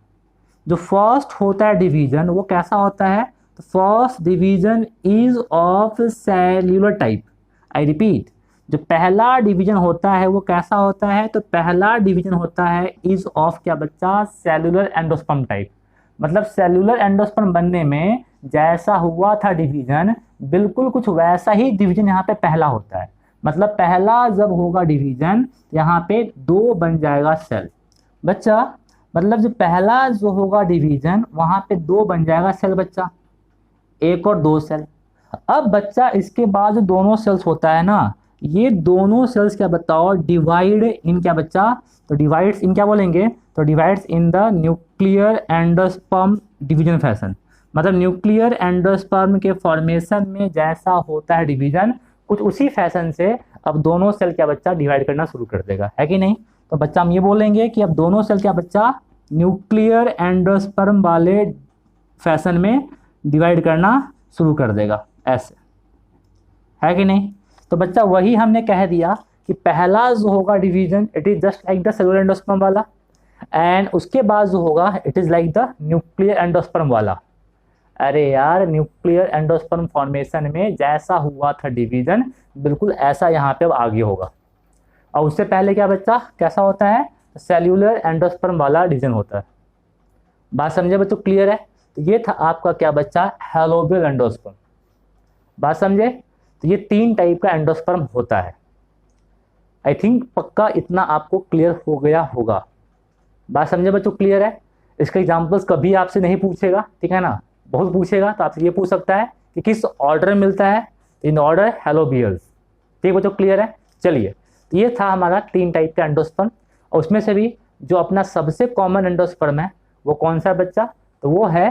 जो फर्स्ट होता है डिवीजन, वो कैसा होता है? तो first division is of cellular type. I repeat, जो पहला डिवीजन होता है वो कैसा होता है? तो पहला डिवीजन होता है इज ऑफ क्या बच्चा? Cellular endosperm type. मतलब सेल्यूलर एंडोस्पर्म बनने में जैसा हुआ था डिवीजन, बिल्कुल कुछ वैसा ही डिवीजन यहाँ पे पहला होता है। मतलब पहला जब होगा डिवीजन यहाँ पे 2 बन जाएगा सेल बच्चा। मतलब जो पहला जो होगा डिवीजन वहाँ पे 2 बन जाएगा सेल बच्चा, 1 और 2 सेल। अब बच्चा इसके बाद जो दोनों सेल्स होता है ना, ये दोनों सेल्स क्या बताओ? डिवाइड इन क्या बच्चा? तो डिवाइड्स इन क्या बोलेंगे? तो divides in the nuclear endosperm division fashion. मतलब न्यूक्लियर एंडोस्पर्म के फॉर्मेशन में जैसा होता है डिवीजन, कुछ उसी फैशन से अब दोनों सेल क्या बच्चा? डिवाइड करना शुरू कर देगा, है कि नहीं? तो बच्चा हम ये बोलेंगे कि अब दोनों सेल क्या बच्चा? न्यूक्लियर एंडोस्पर्म वाले फैशन में डिवाइड करना शुरू कर देगा, ऐसे, है कि नहीं? तो बच्चा वही हमने कह दिया कि पहला जो होगा division it is just like the cellular endosperm वाला, एंड उसके बाद जो होगा it is like the nuclear endosperm वाला। अरे यार, न्यूक्लियर एंडोस्पर्म फॉर्मेशन में जैसा हुआ था डिवीजन, बिल्कुल ऐसा यहाँ पे अब आगे होगा। और उससे पहले क्या बच्चा कैसा होता है? सेल्यूलर एंडोस्पर्म वाला डिवीजन होता है। बात समझे बच्चों? क्लियर है? तो ये था आपका क्या बच्चा? Helobial endosperm. बात समझे? तो ये 3 टाइप का एंडोस्पर्म होता है। आई थिंक पक्का इतना आपको क्लियर हो गया होगा। बात समझे बच्चों? क्लियर है? इसके एग्जाम्पल्स कभी आपसे नहीं पूछेगा, ठीक है ना? बहुत पूछेगा तो आपसे ये पूछ सकता है कि किस ऑर्डर में मिलता है? In order Helobiales. ठीक बच्चों? क्लियर है? चलिए, तो ये था हमारा 3 टाइप का एंडोस्पर्म। और उसमें से भी जो अपना सबसे कॉमन एंडोस्पर्म है वो कौन सा है बच्चा? तो वो है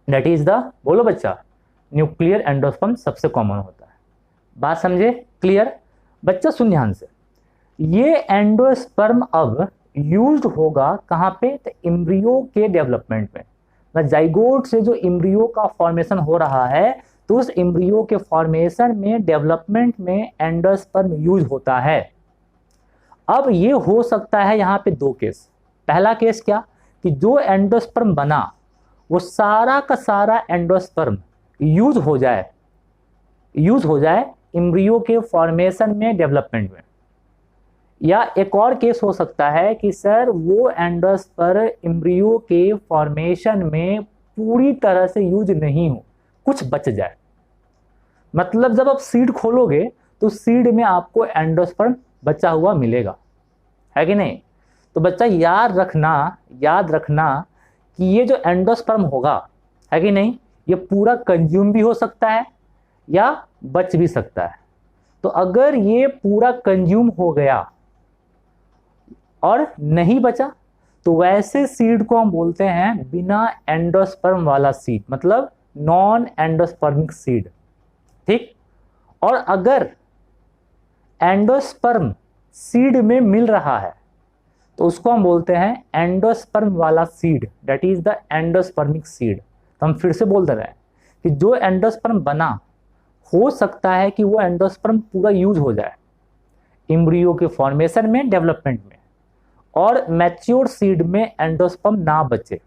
दैट इज द, बोलो बच्चा, न्यूक्लियर एंडोस्पर्म सबसे कॉमन होता है। बात समझे? क्लियर? बच्चा सुन ध्यान से, ये एंडोस्पर्म अब यूज्ड होगा कहाँ पे? तो एम्ब्रियो के डेवलपमेंट में। जाइगोट से जो एम्ब्रियो का फॉर्मेशन हो रहा है, तो उस एम्ब्रियो के फॉर्मेशन में, डेवलपमेंट में एंडोस्पर्म यूज होता है। अब ये हो सकता है यहाँ पे 2 केस। पहला केस क्या? कि जो एंडोस्पर्म बना वो सारा का सारा एंडोस्पर्म यूज हो जाए एम्ब्रियो के फॉर्मेशन में, डेवलपमेंट में। या एक और केस हो सकता है कि सर वो एंडोस्पर्म एम्ब्रियो के फॉर्मेशन में पूरी तरह से यूज नहीं हो, कुछ बच जाए। मतलब जब आप सीड खोलोगे तो सीड में आपको एंडोस्पर्म बचा हुआ मिलेगा, है कि नहीं। तो बच्चा याद रखना कि ये जो एंडोस्पर्म होगा, है कि नहीं, ये पूरा कंज्यूम भी हो सकता है या बच भी सकता है। तो अगर ये पूरा कंज्यूम हो गया और नहीं बचा तो वैसे सीड को हम बोलते हैं बिना एंडोस्पर्म वाला सीड, मतलब नॉन एंडोस्पर्मिक सीड, ठीक। और अगर एंडोस्पर्म सीड में मिल रहा है तो उसको हम बोलते हैं एंडोस्पर्म वाला seed, that is the endospermic seed. तो हम फिर से बोल दे रहे हैं कि जो एंडोस्पर्म बना, हो सकता है कि वो एंडोस्पर्म पूरा यूज हो जाए एम्ब्रियो के फॉर्मेशन में, डेवलपमेंट में, और मैच्योर सीड में एंडोस्पर्म ना बचे।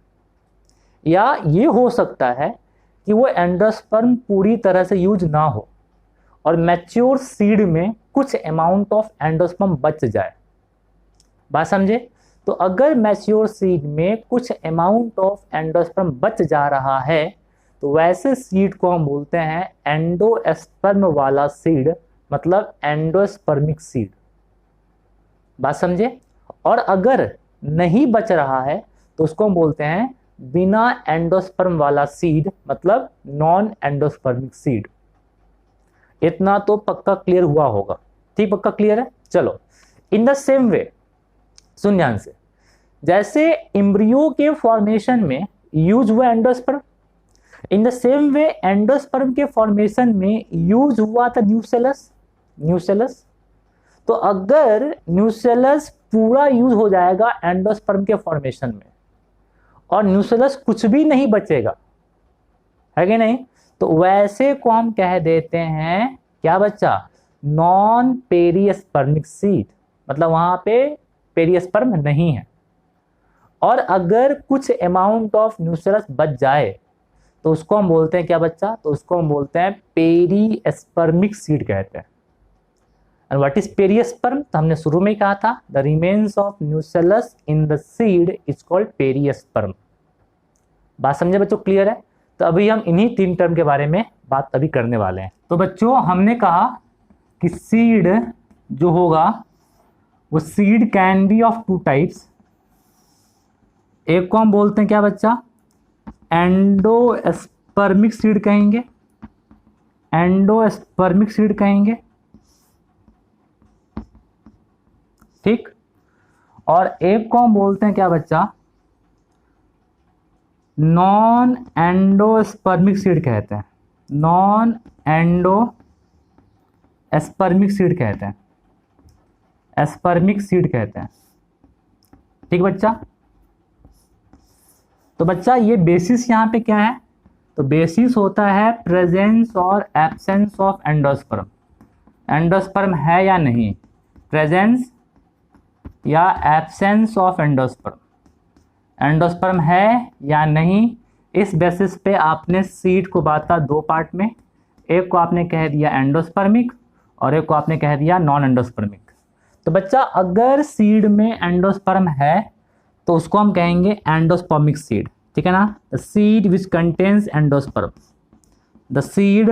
या ये हो सकता है कि वो एंडोस्पर्म पूरी तरह से यूज ना हो और मैच्योर सीड में कुछ अमाउंट ऑफ एंडोस्पर्म बच जाए। बात समझे। तो अगर मैच्योर सीड में कुछ अमाउंट ऑफ एंडोस्पर्म बच जा रहा है तो वैसे सीड को हम बोलते हैं एंडोस्पर्म वाला सीड, मतलब एंडोस्पर्मिक सीड। बात समझे। और अगर नहीं बच रहा है तो उसको हम बोलते हैं बिना एंडोस्पर्म वाला सीड, मतलब नॉन एंडोस्पर्मिक सीड। इतना तो पक्का क्लियर हुआ होगा, ठीक, पक्का क्लियर है। चलो, इन द सेम वे, सुन ध्यान से, जैसे एम्ब्रियो के फॉर्मेशन में यूज हुआ endosperm, in the same way endosperm के फॉर्मेशन में यूज हुआ था न्यूसेलस। तो अगर न्यूसेलस पूरा यूज हो जाएगा एंडोस्पर्म के फॉर्मेशन में और न्यूसेलस कुछ भी नहीं बचेगा, है कि नहीं, तो वैसे को हम कह देते हैं क्या बच्चा, नॉन पेरिस्पर्मिक सीड, मतलब वहां पे पेरिस्पर्म नहीं है। और अगर कुछ अमाउंट ऑफ न्यूसेलस बच जाए तो उसको हम बोलते हैं क्या बच्चा, तो उसको हम बोलते हैं पेरिस्पर्मिक सीड कहते हैं। एंड व्हाट इज पेरिस्पर्म, तो हमने शुरू में ही कहा था, the remains of nucellus in the seed is called perisperm. बात समझे बच्चों, क्लियर है। तो अभी हम इन्हीं 3 टर्म के बारे में बात अभी करने वाले हैं। तो बच्चों हमने कहा कि सीड जो होगा वो seed can be of 2 types. एक को हम बोलते हैं क्या बच्चा, एंडोस्पर्मिक सीड कहेंगे, एंडोस्पर्मिक सीड कहेंगे, ठीक। और एक को हम बोलते हैं क्या बच्चा, नॉन एंडोस्पर्मिक सीड कहते हैं, नॉन एंडोस्पर्मिक सीड कहते हैं, एस्पर्मिक सीड कहते हैं, ठीक बच्चा। तो बच्चा ये बेसिस यहाँ पे क्या है, तो बेसिस होता है प्रेजेंस और एब्सेंस ऑफ एंडोस्पर्म। एंडोस्पर्म है या नहीं, प्रेजेंस या एब्सेंस ऑफ एंडोस्पर्म, एंडोस्पर्म है या नहीं, इस बेसिस पे आपने सीड को बांटा 2 पार्ट में। एक को आपने कह दिया एंडोस्पर्मिक और एक को आपने कह दिया नॉन एंडोस्पर्मिक। तो बच्चा अगर सीड में एंडोस्पर्म है तो उसको हम कहेंगे एंडोस्पर्मिक सीड, ठीक है ना। The seed which contains endosperm, the seed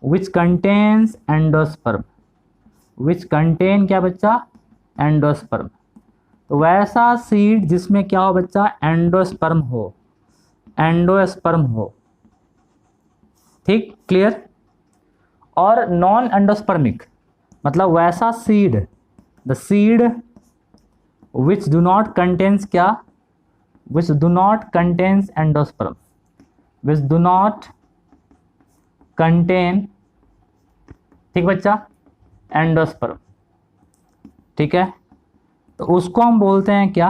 which contains endosperm, which contain क्या बच्चा, एंडोस्पर्म। तो वैसा सीड जिसमें क्या हो बच्चा, एंडोस्पर्म हो, एंडोस्पर्म हो, ठीक, क्लियर। और नॉन एंडोस्पर्मिक मतलब वैसा seed, the seed which do not contains क्या, which do not contains endosperm, which do not contain, ठीक बच्चा, एंडोस्पर्म, ठीक है। तो उसको हम बोलते हैं क्या,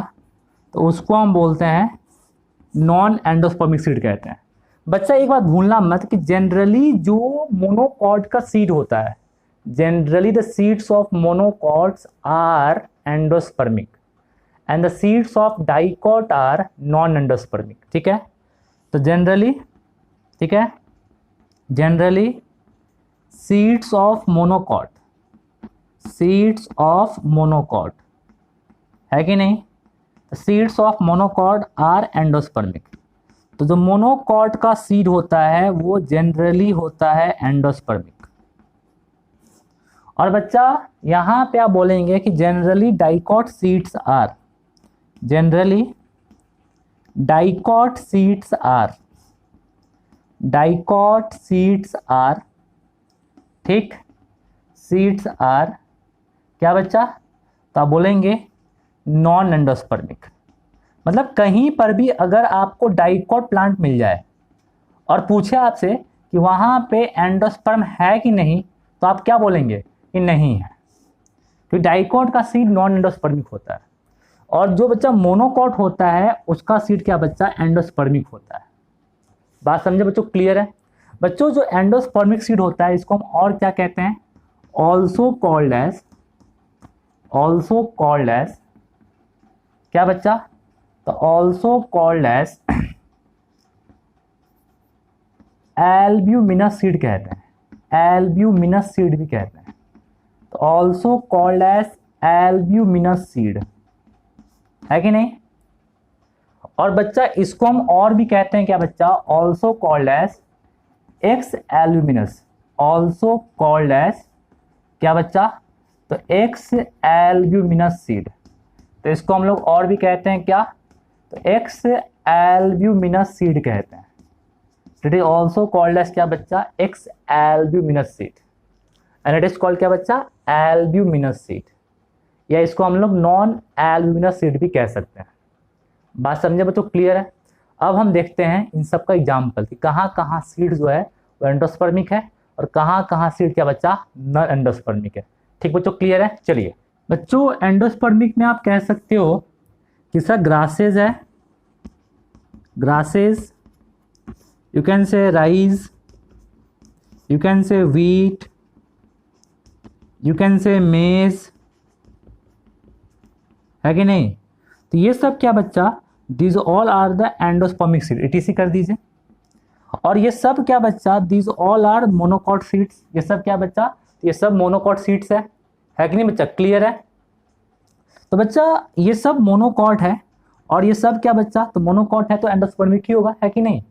तो उसको हम बोलते हैं नॉन एंडोस्पर्मिक सीड कहते हैं। बच्चा एक बात भूलना मत कि जनरली जो मोनोकॉट का सीड होता है, generally the seeds of monocots are endospermic and the seeds of dicot are non endospermic, ठीक है। तो जनरली, ठीक है, generally seeds of monocot, seeds of monocot है कि नहीं? Seeds of monocot are endospermic. तो जो मोनोकॉट का सीड होता है वो जनरली होता है एंडोस्पर्मिक। और बच्चा यहाँ पे आप बोलेंगे कि generally dicot seeds are, generally dicot seeds are, dicot seeds are, ठीक, सीड्स आर क्या बच्चा? तो आप बोलेंगे नॉन एंडोस्पर्मिक। मतलब कहीं पर भी अगर आपको डाइकॉट प्लांट मिल जाए और पूछे आपसे कि वहाँ पे एंडोस्पर्म है कि नहीं, तो आप क्या बोलेंगे कि नहीं है, क्योंकि डाइकॉट का सीड नॉन एंडोस्पर्मिक होता है। और जो बच्चा मोनोकॉट होता है उसका सीड क्या बच्चा? एंडोस्पर्मिक होता है। बात समझे बच्चों? क्लियर है? बच्चों जो एंडोस्पर्मिक सीड होता है इसको हम और क्या कहते हैं? Also called as, also called as क्या बच्चा? तो also called as albuminous seed कहते हैं, एल्ब्यूमिनस सीड भी कहते हैं। तो also called as albuminous seed है कि नहीं? और बच्चा इसको हम और भी कहते हैं क्या बच्चा? Also called as exalbuminous, also called as क्या बच्चा? तो एक्स एल्ब्यूमिनस सीड। तो इसको हम लोग और भी कहते हैं क्या? तो एक्स एल्ब्यूमिनस सीड कहते हैं। It is also called as क्या बच्चा? Exalbuminous seed, and it is called क्या बच्चा? एल्ब्यूमिनस सीड, या इसको हम लोग नॉन एल्ब्यूमिनस सीड भी कह सकते हैं। बात समझे बच्चों? क्लियर है? अब हम देखते हैं इन सब का एग्जाम्पल कि कहाँ कहाँ सीड जो है वो एंडोस्पर्मिक है और कहाँ कहाँ सीड क्या बच्चा? नॉन एंडोस्पर्मिक है। ठीक बच्चों, क्लियर है? चलिए बच्चों, एंडोस्पर्मिक में आप कह सकते हो कि सर ग्रासेज है, ग्रासेज, यू कैन से राइस, यू कैन से व्हीट, यू कैन से मेज, है कि नहीं? तो ये सब क्या बच्चा? These all are the endospermic seed, ETC कर दीजिए। और ये सब क्या बच्चा? These all are monocot seeds, ये सब क्या बच्चा? ये सब मोनोकॉट सीड्स है कि नहीं बच्चा? क्लियर है? तो बच्चा ये सब मोनोकॉट है और ये सब क्या बच्चा? तो मोनोकॉट है तो एंडोस्पर्मिक ही होगा, है कि नहीं?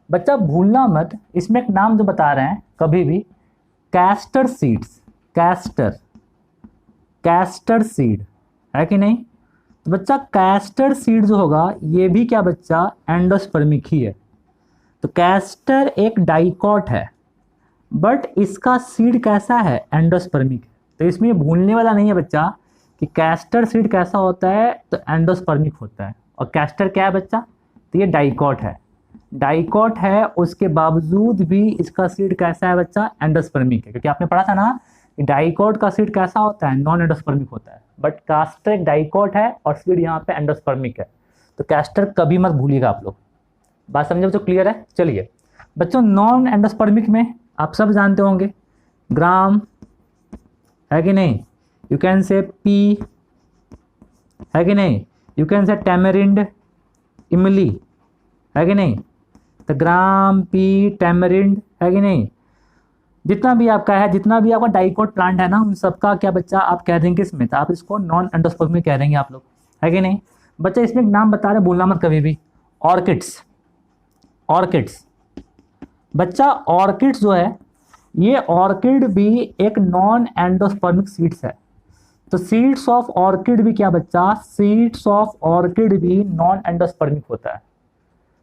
बच्चा भूलना मत, इसमें एक नाम जो बता रहे हैं कभी भी, castor seeds, castor, castor seed, है कि नहीं? तो बच्चा कैस्टर सीड जो होगा ये भी क्या बच्चा? एंडोस्पर्मिक ही है। तो कैस्टर एक डाइकॉट है बट इसका सीड कैसा है? एंडोस्पर्मिक है। तो इसमें ये भूलने वाला नहीं है बच्चा कि कैस्टर सीड कैसा होता है? तो एंडोस्पर्मिक होता है। और कैस्टर क्या है बच्चा? तो ये डाइकॉट है, डाइकॉट है, उसके बावजूद भी इसका सीड कैसा है बच्चा? एंडोस्पर्मिक है। क्योंकि आपने पढ़ा था ना कि डाइकॉट का सीड कैसा होता है? नॉन एंडोस्पर्मिक होता है। बट कैस्टर एक डाइकॉट है और सीड यहाँ पे एंडोस्पर्मिक है। तो कैस्टर कभी मत भूलिएगा आप लोग। बात समझे बच्चों? क्लियर है? चलिए बच्चों, नॉन एंडोस्पर्मिक में आप सब जानते होंगे ग्राम, है कि नहीं? यू कैन से पी, है कि नहीं? यू कैन से टैमरिंड, इमली, है कि नहीं? तो ग्राम, पी, टैमरिंड, है कि नहीं? जितना भी आपका है, जितना भी आपका डाइकॉट प्लांट है ना, उन सबका क्या बच्चा आप कह देंगे इसमें? तो आप इसको नॉन एंडोस्पर्मिक कह देंगे आप लोग, है कि नहीं? बच्चा इसमें एक नाम बता रहे, भूलना मत कभी भी, ऑर्किड्स, ऑर्किड्स। बच्चा ऑर्किड्स जो है ये ऑर्किड भी एक नॉन एंडोस्पर्मिक सीड्स है। तो सीड्स ऑफ ऑर्किड भी क्या बच्चा? सीड्स ऑफ ऑर्किड भी नॉन एंडोस्पर्मिक होता है।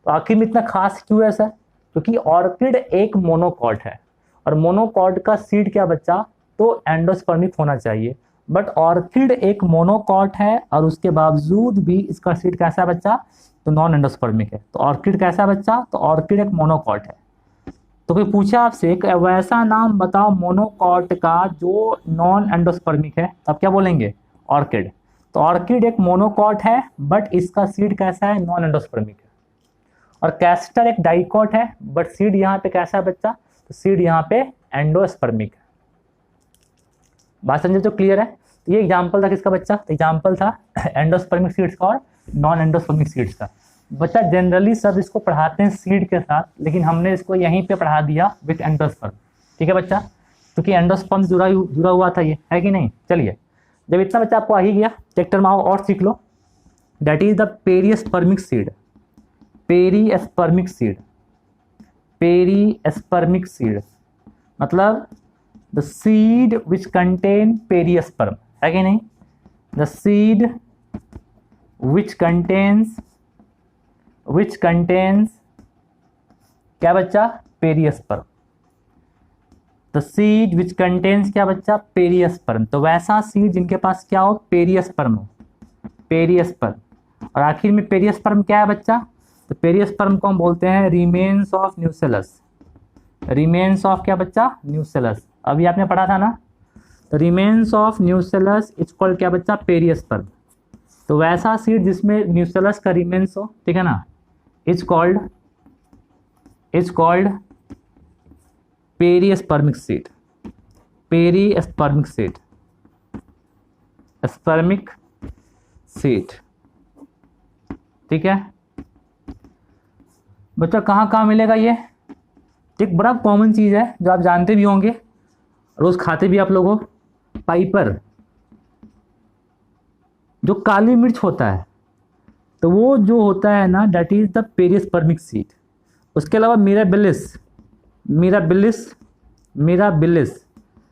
तो आखिर में इतना खास क्यों है सर? क्योंकि ऑर्किड एक मोनोकॉट है और मोनोकॉट का सीड क्या बच्चा? तो एंडोस्पर्मिक होना चाहिए। बट ऑर्किड एक मोनोकॉट है और उसके बावजूद भी इसका सीड कैसा है बच्चा? तो नॉन एंडोस्पर्मिक है। तो ऑर्किड कैसा है बच्चा? तो ऑर्किड एक मोनोकॉट है। तो कोई पूछा आपसे एक वैसा नाम बताओ मोनोकॉट का जो नॉन एंडोस्पर्मिक है, तो आप क्या बोलेंगे? ऑर्किड। तो ऑर्किड एक मोनोकॉट है बट इसका सीड कैसा है? नॉन एंडोस्पर्मिक है। और कैस्टर एक डाइकॉट है बट सीड यहाँ पे कैसा है बच्चा? तो सीड यहाँ पे एंडोस्पर्मिक है। बात समझे तो? क्लियर है? तो ये एग्जाम्पल था किसका बच्चा? तो एग्जाम्पल था एंडोस्पर्मिक सीड्स का और नॉन एंडोस्पर्मिक सीड्स का। बच्चा जनरली सब इसको पढ़ाते हैं सीड के साथ, लेकिन हमने इसको यहीं पे पढ़ा दिया विथ एंडोस्पर्म। ठीक है बच्चा? क्योंकि एंडोस्पर्म जुड़ा हुआ था, ये है कि नहीं। चलिए, जब इतना बच्चा आपको आ ही गया, चैप्टर में आओ और सीख लो। That is the perispermic seed. Perispermic seed, perispermic seed मतलब the seed which contain perisperm, है कि नहीं। द सीड विच कंटेन्स क्या बच्चा, perisperm. The seed which contains क्या बच्चा, पेरिस्पर्म। तो वैसा सीड जिनके पास क्या हो, पेरिस्पर्म हो, पेरिस्पर्म। और आखिर में पेरिस्पर्म क्या है बच्चा, तो पेरिस्पर्म को हम बोलते हैं remains of nucellus. Remains of क्या बच्चा, न्यूसेलस। अभी आपने पढ़ा था ना, तो remains of nucellus it's called क्या बच्चा, पेरिस्पर्म। तो वैसा सीड जिसमें न्यूसेलस का रिमेन्स हो, ठीक है ना, it's called perispermic seed. Perispermic seed, spermic seed, ठीक है बच्चा। कहाँ कहाँ मिलेगा ये, एक बड़ा कॉमन चीज़ है जो आप जानते भी होंगे, रोज खाते भी आप लोग हो, पाइपर। जो काली मिर्च होता है, तो वो जो होता है ना, that is the perispermic seed. उसके अलावा मिराबिलिस,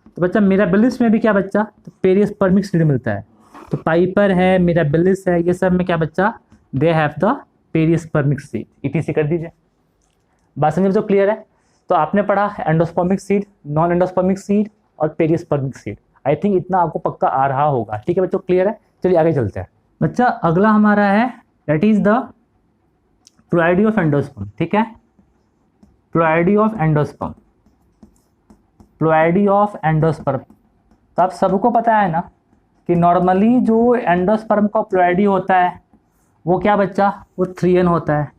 तो बच्चा मिराबिलिस में भी क्या बच्चा, तो पेरिस्पर्मिक सीड मिलता है। तो पाइपर है, मिराबिलिस है, ये सब में क्या बच्चा, they have the perispermic seed. ETC कर दीजिए। बात समझ तो क्लियर है। तो आपने पढ़ा endospermic seed, non endospermic seed और पेरिस्पर्मिक सीड। आई थिंक इतना आपको पक्का आ रहा होगा, ठीक है बच्चों, क्लियर है। चलिए आगे चलते हैं बच्चा। अगला हमारा है that is the ploidy of endosperm, ठीक है। Ploidy of endosperm, ploidy of endosperm. तो आप सबको पता है ना कि नॉर्मली जो एंडोस्पर्म का प्लॉइडी होता है वो क्या बच्चा, वो 3n होता है,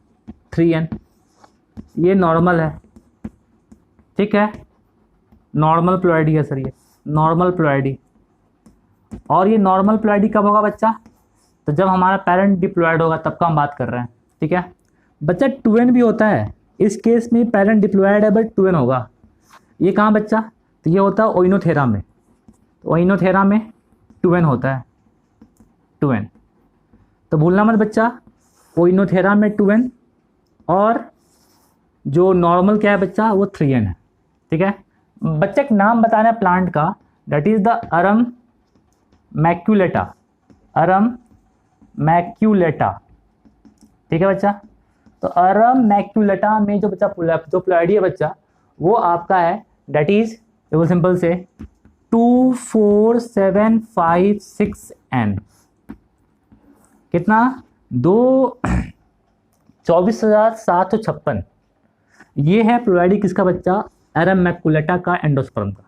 3n। ये नॉर्मल है, ठीक है, नॉर्मल प्लॉइडी है सर, ये नॉर्मल प्लॉइडी। और ये नॉर्मल प्लॉइडी कब होगा बच्चा, तो जब हमारा पेरेंट डिप्लॉयड होगा, तब का हम बात कर रहे हैं, ठीक है बच्चा। 2n भी होता है, इस केस में पेरेंट डिप्लॉयड है बट 2n होगा। ये कहाँ बच्चा, तो ये होता है ओइनोथेरा में। तो ओइनोथेरा में 2n होता है, 2n। तो भूलना मत बच्चा, ओइनोथेरा में 2n और जो नॉर्मल क्या है बच्चा, वो 3n है, ठीक है बच्चा। एक नाम बताना है प्लांट का, दैट इज द अरम मैक्यूलेटा, अरम मैक्यूलेटा, ठीक है बच्चा। तो अरम मैक्यूलेटा में जो बच्चा जो प्लॉइडी है बच्चा, वो आपका है दैट इज, वो सिंपल से 24756n। कितना, 24,756। ये है प्लॉइडी किसका बच्चा, अरम मैक्यूलेटा का, एंडोस्पर्म का।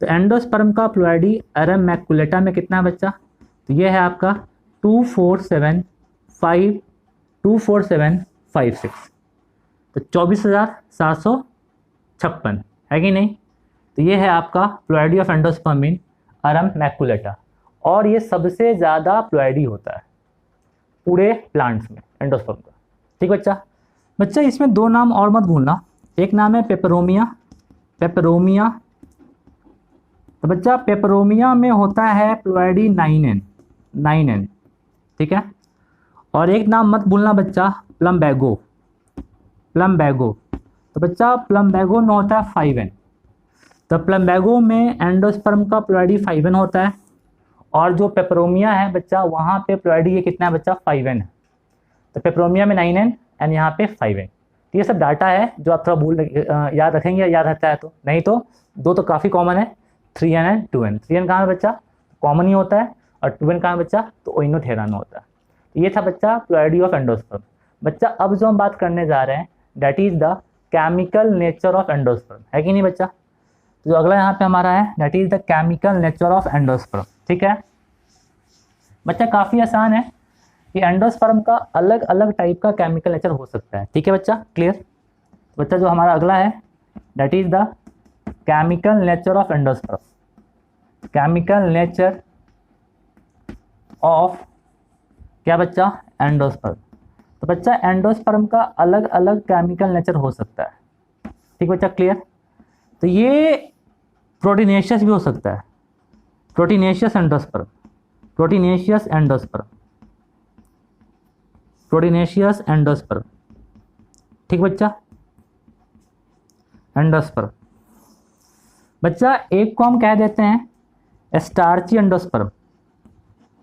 तो एंडोस्पर्म का प्लॉइडी अरम मैक्यूलेटा में कितना है बच्चा, तो ये है आपका 24756, तो 24,756 है कि नहीं। तो ये है आपका प्लॉइडी ऑफ एंडोस्पर्म इन अरम मैक्यूलेटा। और ये सबसे ज़्यादा प्लॉइडी होता है पूरे प्लांट्स में एंडोस्पर्म का, ठीक बच्चा। बच्चा इसमें दो नाम और मत भूलना, एक नाम है पेपरोमिया, पेपरोमिया। तो बच्चा पेपरोमिया में होता है प्लॉइडी 9n, ठीक है। और एक नाम मत भूलना बच्चा, प्लम्बैगो, प्लम्बैगो। तो बच्चा प्लम्बैगो में होता है 5n। तो प्लम्बैगो में एंडोस्पर्म का प्लॉइडी 5n होता है, और जो पेपरोमिया है बच्चा, वहाँ पे प्लॉइडी ये कितना है बच्चा, 5n है। तो पेपरोमिया में 9n एंड यहाँ पे 5n। तो ये सब डाटा है जो आप थोड़ा याद रखेंगे, याद रहता है तो, नहीं तो दो तो काफ़ी कॉमन है, 3n एंड 2n। 3n कहाँ है बच्चा, कॉमन ही होता है, और 2n कहाँ है बच्चा, तो ओइनोथेरा में होता है। तो ये था बच्चा प्लॉइडी ऑफ एंडोस्पर्म। बच्चा अब जो हम बात करने जा रहे हैं that is the chemical nature of endosperm, है कि नहीं बच्चा। तो जो अगला यहाँ पे हमारा है that is the chemical nature of endosperm, ठीक है बच्चा। काफ़ी आसान है कि एंडोस्पर्म का अलग अलग टाइप का केमिकल नेचर हो सकता है, ठीक है बच्चा, क्लियर। बच्चा जो हमारा अगला है that is the chemical nature of endosperm, chemical nature of क्या बच्चा, एंडोस्पर्म। तो बच्चा एंडोस्पर्म का अलग अलग केमिकल नेचर हो सकता है, ठीक बच्चा, क्लियर। तो ये प्रोटीनेशियस भी हो सकता है, proteinaceous endosperm, proteinaceous endosperm, proteinaceous endosperm, ठीक बच्चा, एंडोस्पर्म। बच्चा एक को हम कह देते हैं स्टार्ची एंडोस्पर्म,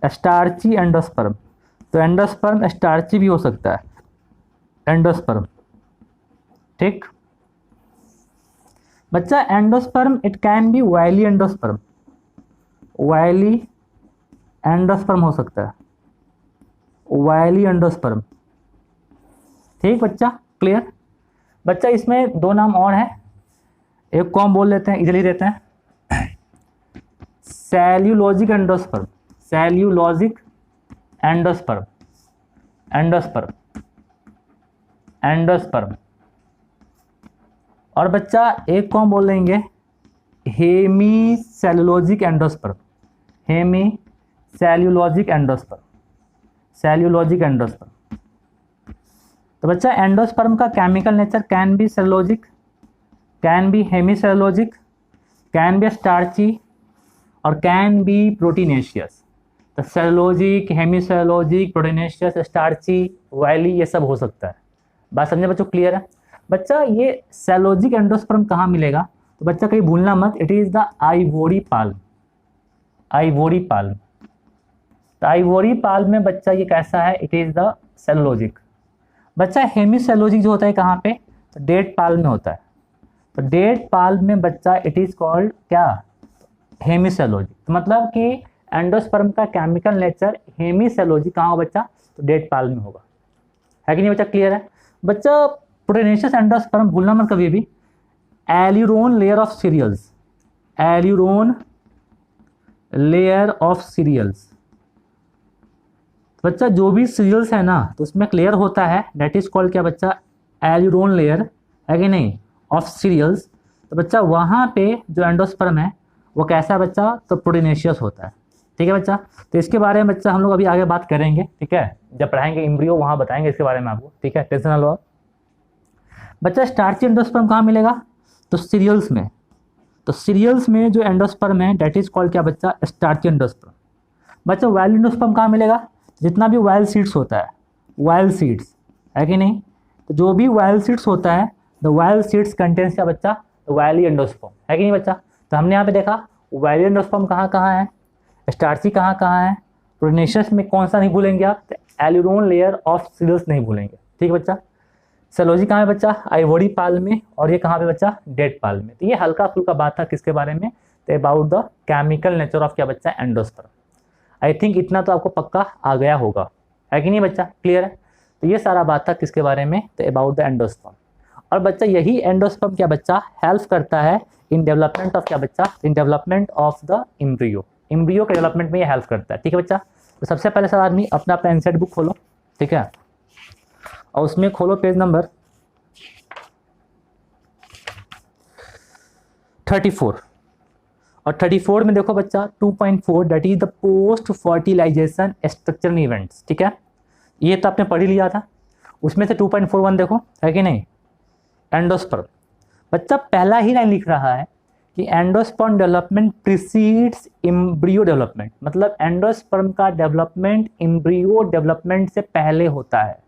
स्टार्ची एंडोस्पर्म। तो एंडोस्पर्म स्टार्ची भी हो सकता है, एंडोस्पर्म, ठीक। बच्चा endosperm it can be oily endosperm, oily endosperm हो सकता है, वायली एंडोस्पर्म, ठीक बच्चा, क्लियर। बच्चा इसमें दो नाम और है, एक को हम बोल लेते हैं, इजली रहते हैं, cellulosic endosperm, cellulosic endosperm, endosperm, endosperm. और बच्चा एक को हम बोल लेंगे hemicellulosic endosperm, hemicellulosic endosperm, cellulosic endosperm. तो बच्चा एंडोस्पर्म का chemical nature can be cellulosic, can be hemicellulosic, can be starchy और कैन बी प्रोटीनेशियस। तो cellulosic, hemicellulosic, proteinaceous, starchy, oily, ये सब हो सकता है। बात समझे बच्चों, क्लियर है। बच्चा ये सेल्यूलोजिक एंडोस्पर्म कहाँ मिलेगा, तो बच्चा कहीं भूलना मत, it is the ivory palm, ivory palm. तो आइवोरी पाल्म में बच्चा ये कैसा है, इट इज़ द सेल्यूलोजिक। बच्चा हेमी सेल्यूलोजिक जो होता है कहाँ पे, तो डेट पाल्म में होता है। तो डेट पाल्म में बच्चा इट इज़ कॉल्ड क्या, हेमी सेल्यूलोजिक। तो मतलब कि एंडोस्पर्म का केमिकल नेचर हेमी सेल्यूलोजिक कहाँ होगा बच्चा, तो डेट पाल्म में होगा, है कि नहीं बच्चा, क्लियर है। बच्चा प्रोटीनेशियस एंडोस्पर्म भूलना मत कभी भी, aleurone layer of cereals, aleurone layer of cereals. बच्चा जो भी सीरियल्स है ना, तो उसमें लेयर होता है, दैट इज कॉल्ड क्या बच्चा, एल्यूरोन लेयर, है कि नहीं, ऑफ सीरियल्स। तो बच्चा वहाँ पे जो एंडोस्पर्म है वो कैसा है बच्चा, तो प्रोटीनेशियस होता है, ठीक है बच्चा। तो इसके बारे में बच्चा हम लोग अभी आगे बात करेंगे, ठीक है, जब पढ़ाएंगे एम्ब्रियो वहाँ बताएंगे इसके बारे में आपको, ठीक है, टेंशन ना लो। बच्चा स्टार्ची एंडोस्पर्म कहाँ मिलेगा, तो सीरियल्स में। तो सीरियल्स में जो एंडोस्पर्म है दैट इज कॉल्ड क्या बच्चा, स्टार्ची एंडोस्पर्म। बच्चा वाइल्ड एंडोस्पर्म कहाँ मिलेगा, जितना भी वाइल्ड सीड्स होता है, वाइल्ड सीड्स, है कि नहीं। तो जो भी वाइल्ड सीड्स होता है, द वाइल्ड सीड्स कंटेन्स क्या बच्चा, वाइली एंडोस्पर्म, है कि नहीं बच्चा। तो हमने यहाँ पे देखा वाइली एंडोस्पर्म कहाँ कहाँ है, स्टार्ची कहाँ कहाँ है, प्रोटीनेशियस में कौन सा नहीं भूलेंगे आप, तो एल्यूरोन लेयर ऑफ सीरियल्स नहीं भूलेंगे, ठीक है बच्चा। सेलोजी कहाँ है बच्चा, आइवोरी पाल में, और ये कहाँ पे बच्चा, डेट पाल में। तो ये हल्का फुल्का बात था किसके बारे में, तो about the chemical nature of क्या बच्चा, एंडोस्पर्म। आई थिंक इतना तो आपको पक्का आ गया होगा, है कि नहीं बच्चा, क्लियर है। तो ये सारा बात था किसके बारे में, तो अबाउट द एंडोस्पर्म। और बच्चा यही एंडोस्पर्म क्या बच्चा हेल्प करता है इन डेवलपमेंट ऑफ क्या बच्चा, in development of the embryo, embryo के डेवलपमेंट में ये हेल्प करता है, ठीक है बच्चा। तो सबसे पहले सब आदमी अपना अपना एनसीईआरटी बुक खोलो, ठीक है, और उसमें खोलो पेज नंबर 34। और 34 में देखो बच्चा 2.4 that is the post fertilization structural events, ठीक है, ये तो आपने पढ़ ही लिया था। उसमें से 2.41 देखो, है कि नहीं, एंडोस्पर्म। बच्चा पहला ही लाइन लिख रहा है कि endosperm development precedes embryo development, मतलब एंडोस्पर्म का डेवलपमेंट एम्ब्रियो डेवलपमेंट से पहले होता है।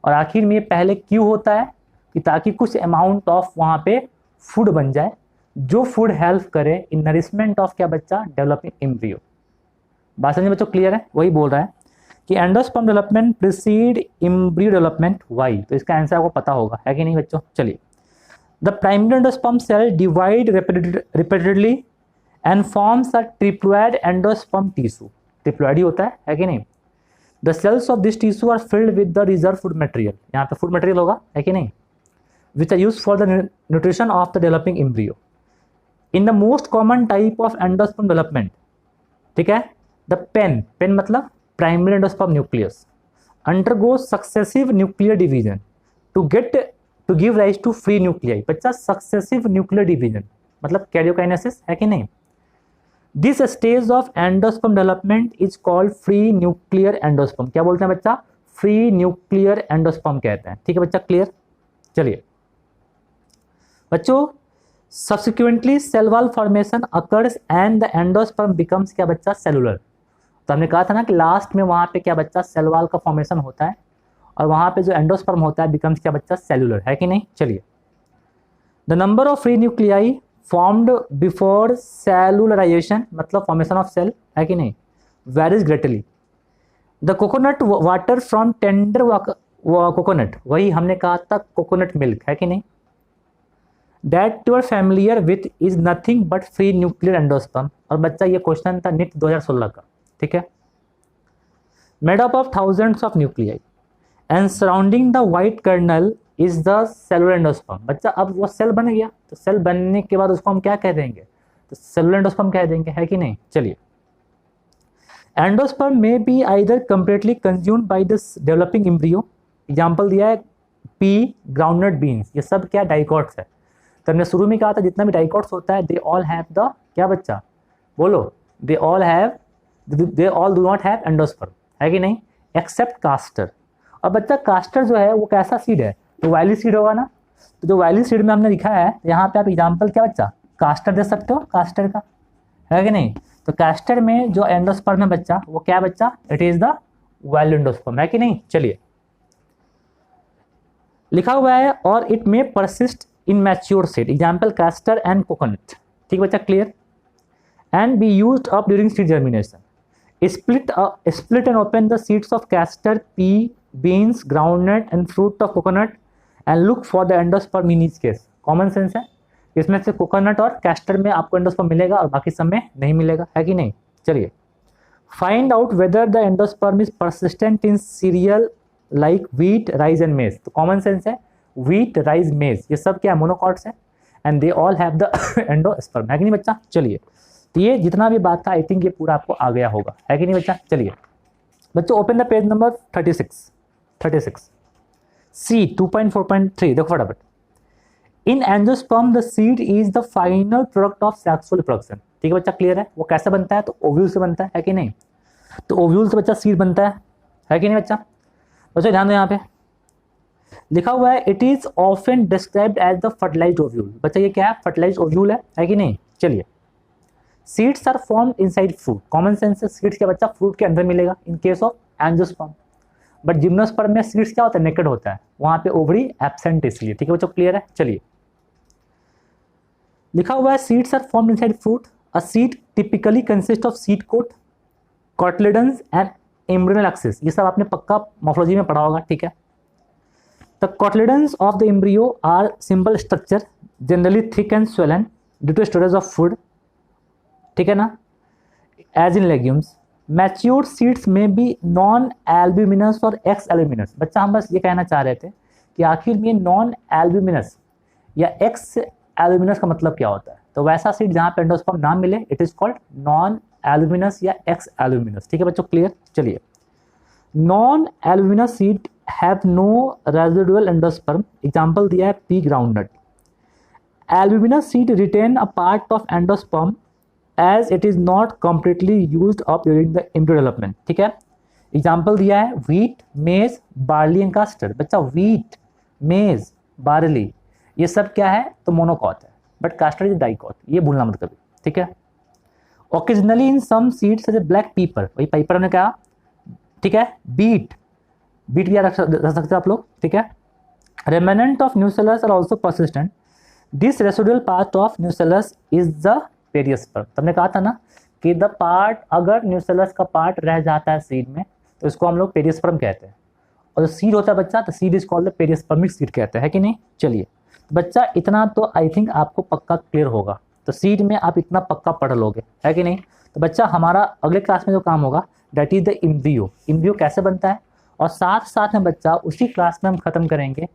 और आखिर में ये पहले क्यों होता है, कि ताकि कुछ अमाउंट ऑफ वहाँ पे फूड बन जाए, जो फूड हेल्प करे इन नरिशमेंट ऑफ क्या बच्चा, डेवलपिंग एम्ब्रियो। बात समझे बच्चों, क्लियर है। वही बोल रहा है कि endosperm development precede embryo development, why. तो इसका आंसर आपको पता होगा, है कि नहीं बच्चों। चलिए, the primary endosperm cell divide repeatedly and forms a triploid endosperm tissue, triploid ही होता है कि नहीं। The cells of this tissue are filled with the reserve food material, यहाँ पे फूड मटेरियल होगा, है कि नहीं, which are used for the nutrition of the developing embryo. In the most common type of endosperm development, ठीक है, the PEN, PEN मतलब primary endosperm nucleus, undergo successive nuclear division to give rise to free nuclei. बच्चा successive nuclear division मतलब karyokinesis, है कि नहीं। This stage of endosperm development is called free nuclear endosperm. क्या बोलते हैं बच्चा, फ्री न्यूक्लियर एंडोस्पर्म कहते हैं, ठीक है बच्चा, क्लियर। चलिए बच्चों, subsequently cell wall formation occurs and the endosperm becomes क्या बच्चा सेलुलर। तो हमने कहा था ना कि लास्ट में वहाँ पे क्या बच्चा सेल वॉल का फॉर्मेशन होता है और वहाँ पे जो एंडोस्पर्म होता है बिकम्स क्या बच्चा सेलुलर, है कि नहीं। चलिए, the number of free nuclei formed before cellularisation मतलब फॉर्मेशन ऑफ सेल, है कि नहीं, varies greatly. The coconut water from tender coconut, वही हमने कहा था कोकोनट मिल्क, है कि नहीं। That you are familiar with is nothing but free nuclear endosperm. और बच्चा ये क्वेश्चन था निट 2016 का, ठीक है। Made up of thousands of nuclei and surrounding the white kernel is the cellular endosperm. बच्चा अब वो सेल बन गया, तो सेल बनने के बाद उसको हम क्या कह देंगे, तो सेलुलर एंडोस्पर्म कह देंगे, है कि नहीं। चलिए, एंडोस्पर्म में be either completely consumed by this developing embryo. Example दिया है पी, ग्राउंडनट, बीन्स, ये सब क्या डाइकॉट्स है। तो हमने शुरू में कहा था जितना भी डाइकॉट्स होता है दे ऑल हैव द क्या बच्चा बोलो, they all do not have endosperm, है कि नहीं, एक्सेप्ट कास्टर। और बच्चा कास्टर जो है वो कैसा सीड है, तो वायली सीड होगा ना। तो जो वायली सीड में हमने लिखा है यहाँ पे आप एग्जाम्पल क्या बच्चा कास्टर दे सकते हो, कास्टर का, है कि नहीं। तो कास्टर में जो एंडोस्पर्म है बच्चा वो क्या बच्चा, इट इज द वायली एंडोस्पर्म, है कि नहीं। चलिए, लिखा हुआ है और इट में persist in mature seed, example castor and coconut, ठीक बच्चा, clear. And be used up during seed germination. Split and open the seeds of castor, pea, beans, groundnut and fruit of coconut and look for the endosperm in each case. Common sense है, इसमें से coconut और castor में आपको endosperm मिलेगा और बाकी सब में नहीं मिलेगा, है कि नहीं। चलिए, find out whether the endosperm is persistent in serial like wheat, rice and मेज। तो कॉमन सेंस है, व्हीट, राइस, मेज ये सब क्या है, मोनोकॉट्स है and they all have the endosperm, है कि नहीं बच्चा। चलिए, तो ये जितना भी बात था आई थिंक ये पूरा आपको आ गया होगा, है कि नहीं बच्चा। चलिए बच्चों, ओपन द पेज नंबर 36 सी 2.4.3 देखो फटाफट। इन angiosperm the seed is the final product of sexual reproduction, ठीक है बच्चा, क्लियर है। वो कैसे बनता है, तो ओव्यूल से बनता है कि नहीं। तो ओव्यूल से बच्चा सीड बनता है कि नहीं बच्चा। बच्चों ध्यान दो, यहाँ पे लिखा हुआ है it is often described as the fertilized ovule. बच्चा ये क्या है, फर्टिलाइज्ड ओव्यूल है कि नहीं। चलिए, seeds are formed inside fruit, common sense से सीड्स क्या बच्चा फ्रूट के अंदर मिलेगा in case of angiosperm. But gymnosperm में सीड्स क्या होता है, नेकेड होता है, वहां पे ओवरी एब्सेंट इसलिए, ठीक है बच्चों, क्लियर है। चलिए, लिखा हुआ है seeds are formed inside fruit. A seed typically consist of seed coat, cotyledons and embryonal axis. ये सब आपने पक्का मॉर्फोलॉजी में पढ़ा होगा, ठीक है। The cotyledons of the embryo are simple structure, generally thick and swollen due to storage of food, ठीक है ना, as in legumes. Mature seeds में भी नॉन एल्ब्यूमिनस और एक्स एल्ब्यूमिनस। बच्चा हम बस ये कहना चाह रहे थे कि आखिर में नॉन एल्ब्यूमिनस या एक्स एल्ब्यूमिनस का मतलब क्या होता है। तो वैसा सीड जहाँ पे एंडोस्पर्म ना मिले it is called non albuminous या एक्स एल्ब्यूमिनस, ठीक है बच्चों, क्लियर। चलिए, non albuminous seed have no residual endosperm, example दिया है pea, groundnut. Albuminous seed retain a part of endosperm as it is not completely used up during the embryo development, ठीक है। Example दिया है wheat, maize, barley and castor। बच्चा wheat, maize, barley ये सब क्या है, तो मोनोकॉट है, बट castor इज डाइकॉट, ये भूलना मत कभी, ठीक है। Occasionally in some seeds such as black pepper, वही पेपर हमने कहा, ठीक है। बीट भी रख सकते आप लोग, ठीक है। Remnant of nucellus are also persistent. This residual part of nucellus is the पेरियस्पर्म। तुमने कहा था ना कि द पार्ट, अगर न्यूसेलस का पार्ट रह जाता है सीड में तो इसको हम लोग पेरियस्पर्म कहते हैं, और जो सीड होता है बच्चा तो seed is called the perispermic seed कहते हैं, है कि नहीं। चलिए बच्चा, इतना तो आई थिंक आपको पक्का क्लियर होगा, तो सीड में आप इतना पक्का पढ़ लोगे, है कि नहीं। तो बच्चा हमारा अगले क्लास में जो काम होगा that is the embryo, embryo कैसे बनता है, और साथ साथ में बच्चा उसी क्लास में हम खत्म करेंगे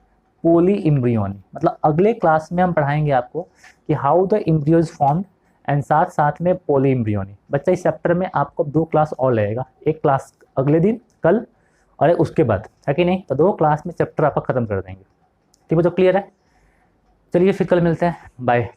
पोली एम्ब्रियोनी, मतलब अगले क्लास में हम पढ़ाएंगे आपको कि how the embryo is formed and साथ साथ में पोली एम्ब्रियोनी। बच्चा इस चैप्टर में आपको 2 क्लास और लगेगा, एक क्लास अगले दिन कल और एक उसके बाद, है कि नहीं। तो 2 क्लास में चैप्टर आपका खत्म कर देंगे, ठीक है, तो क्लियर है। चलिए फिर कल मिलते हैं, बाय।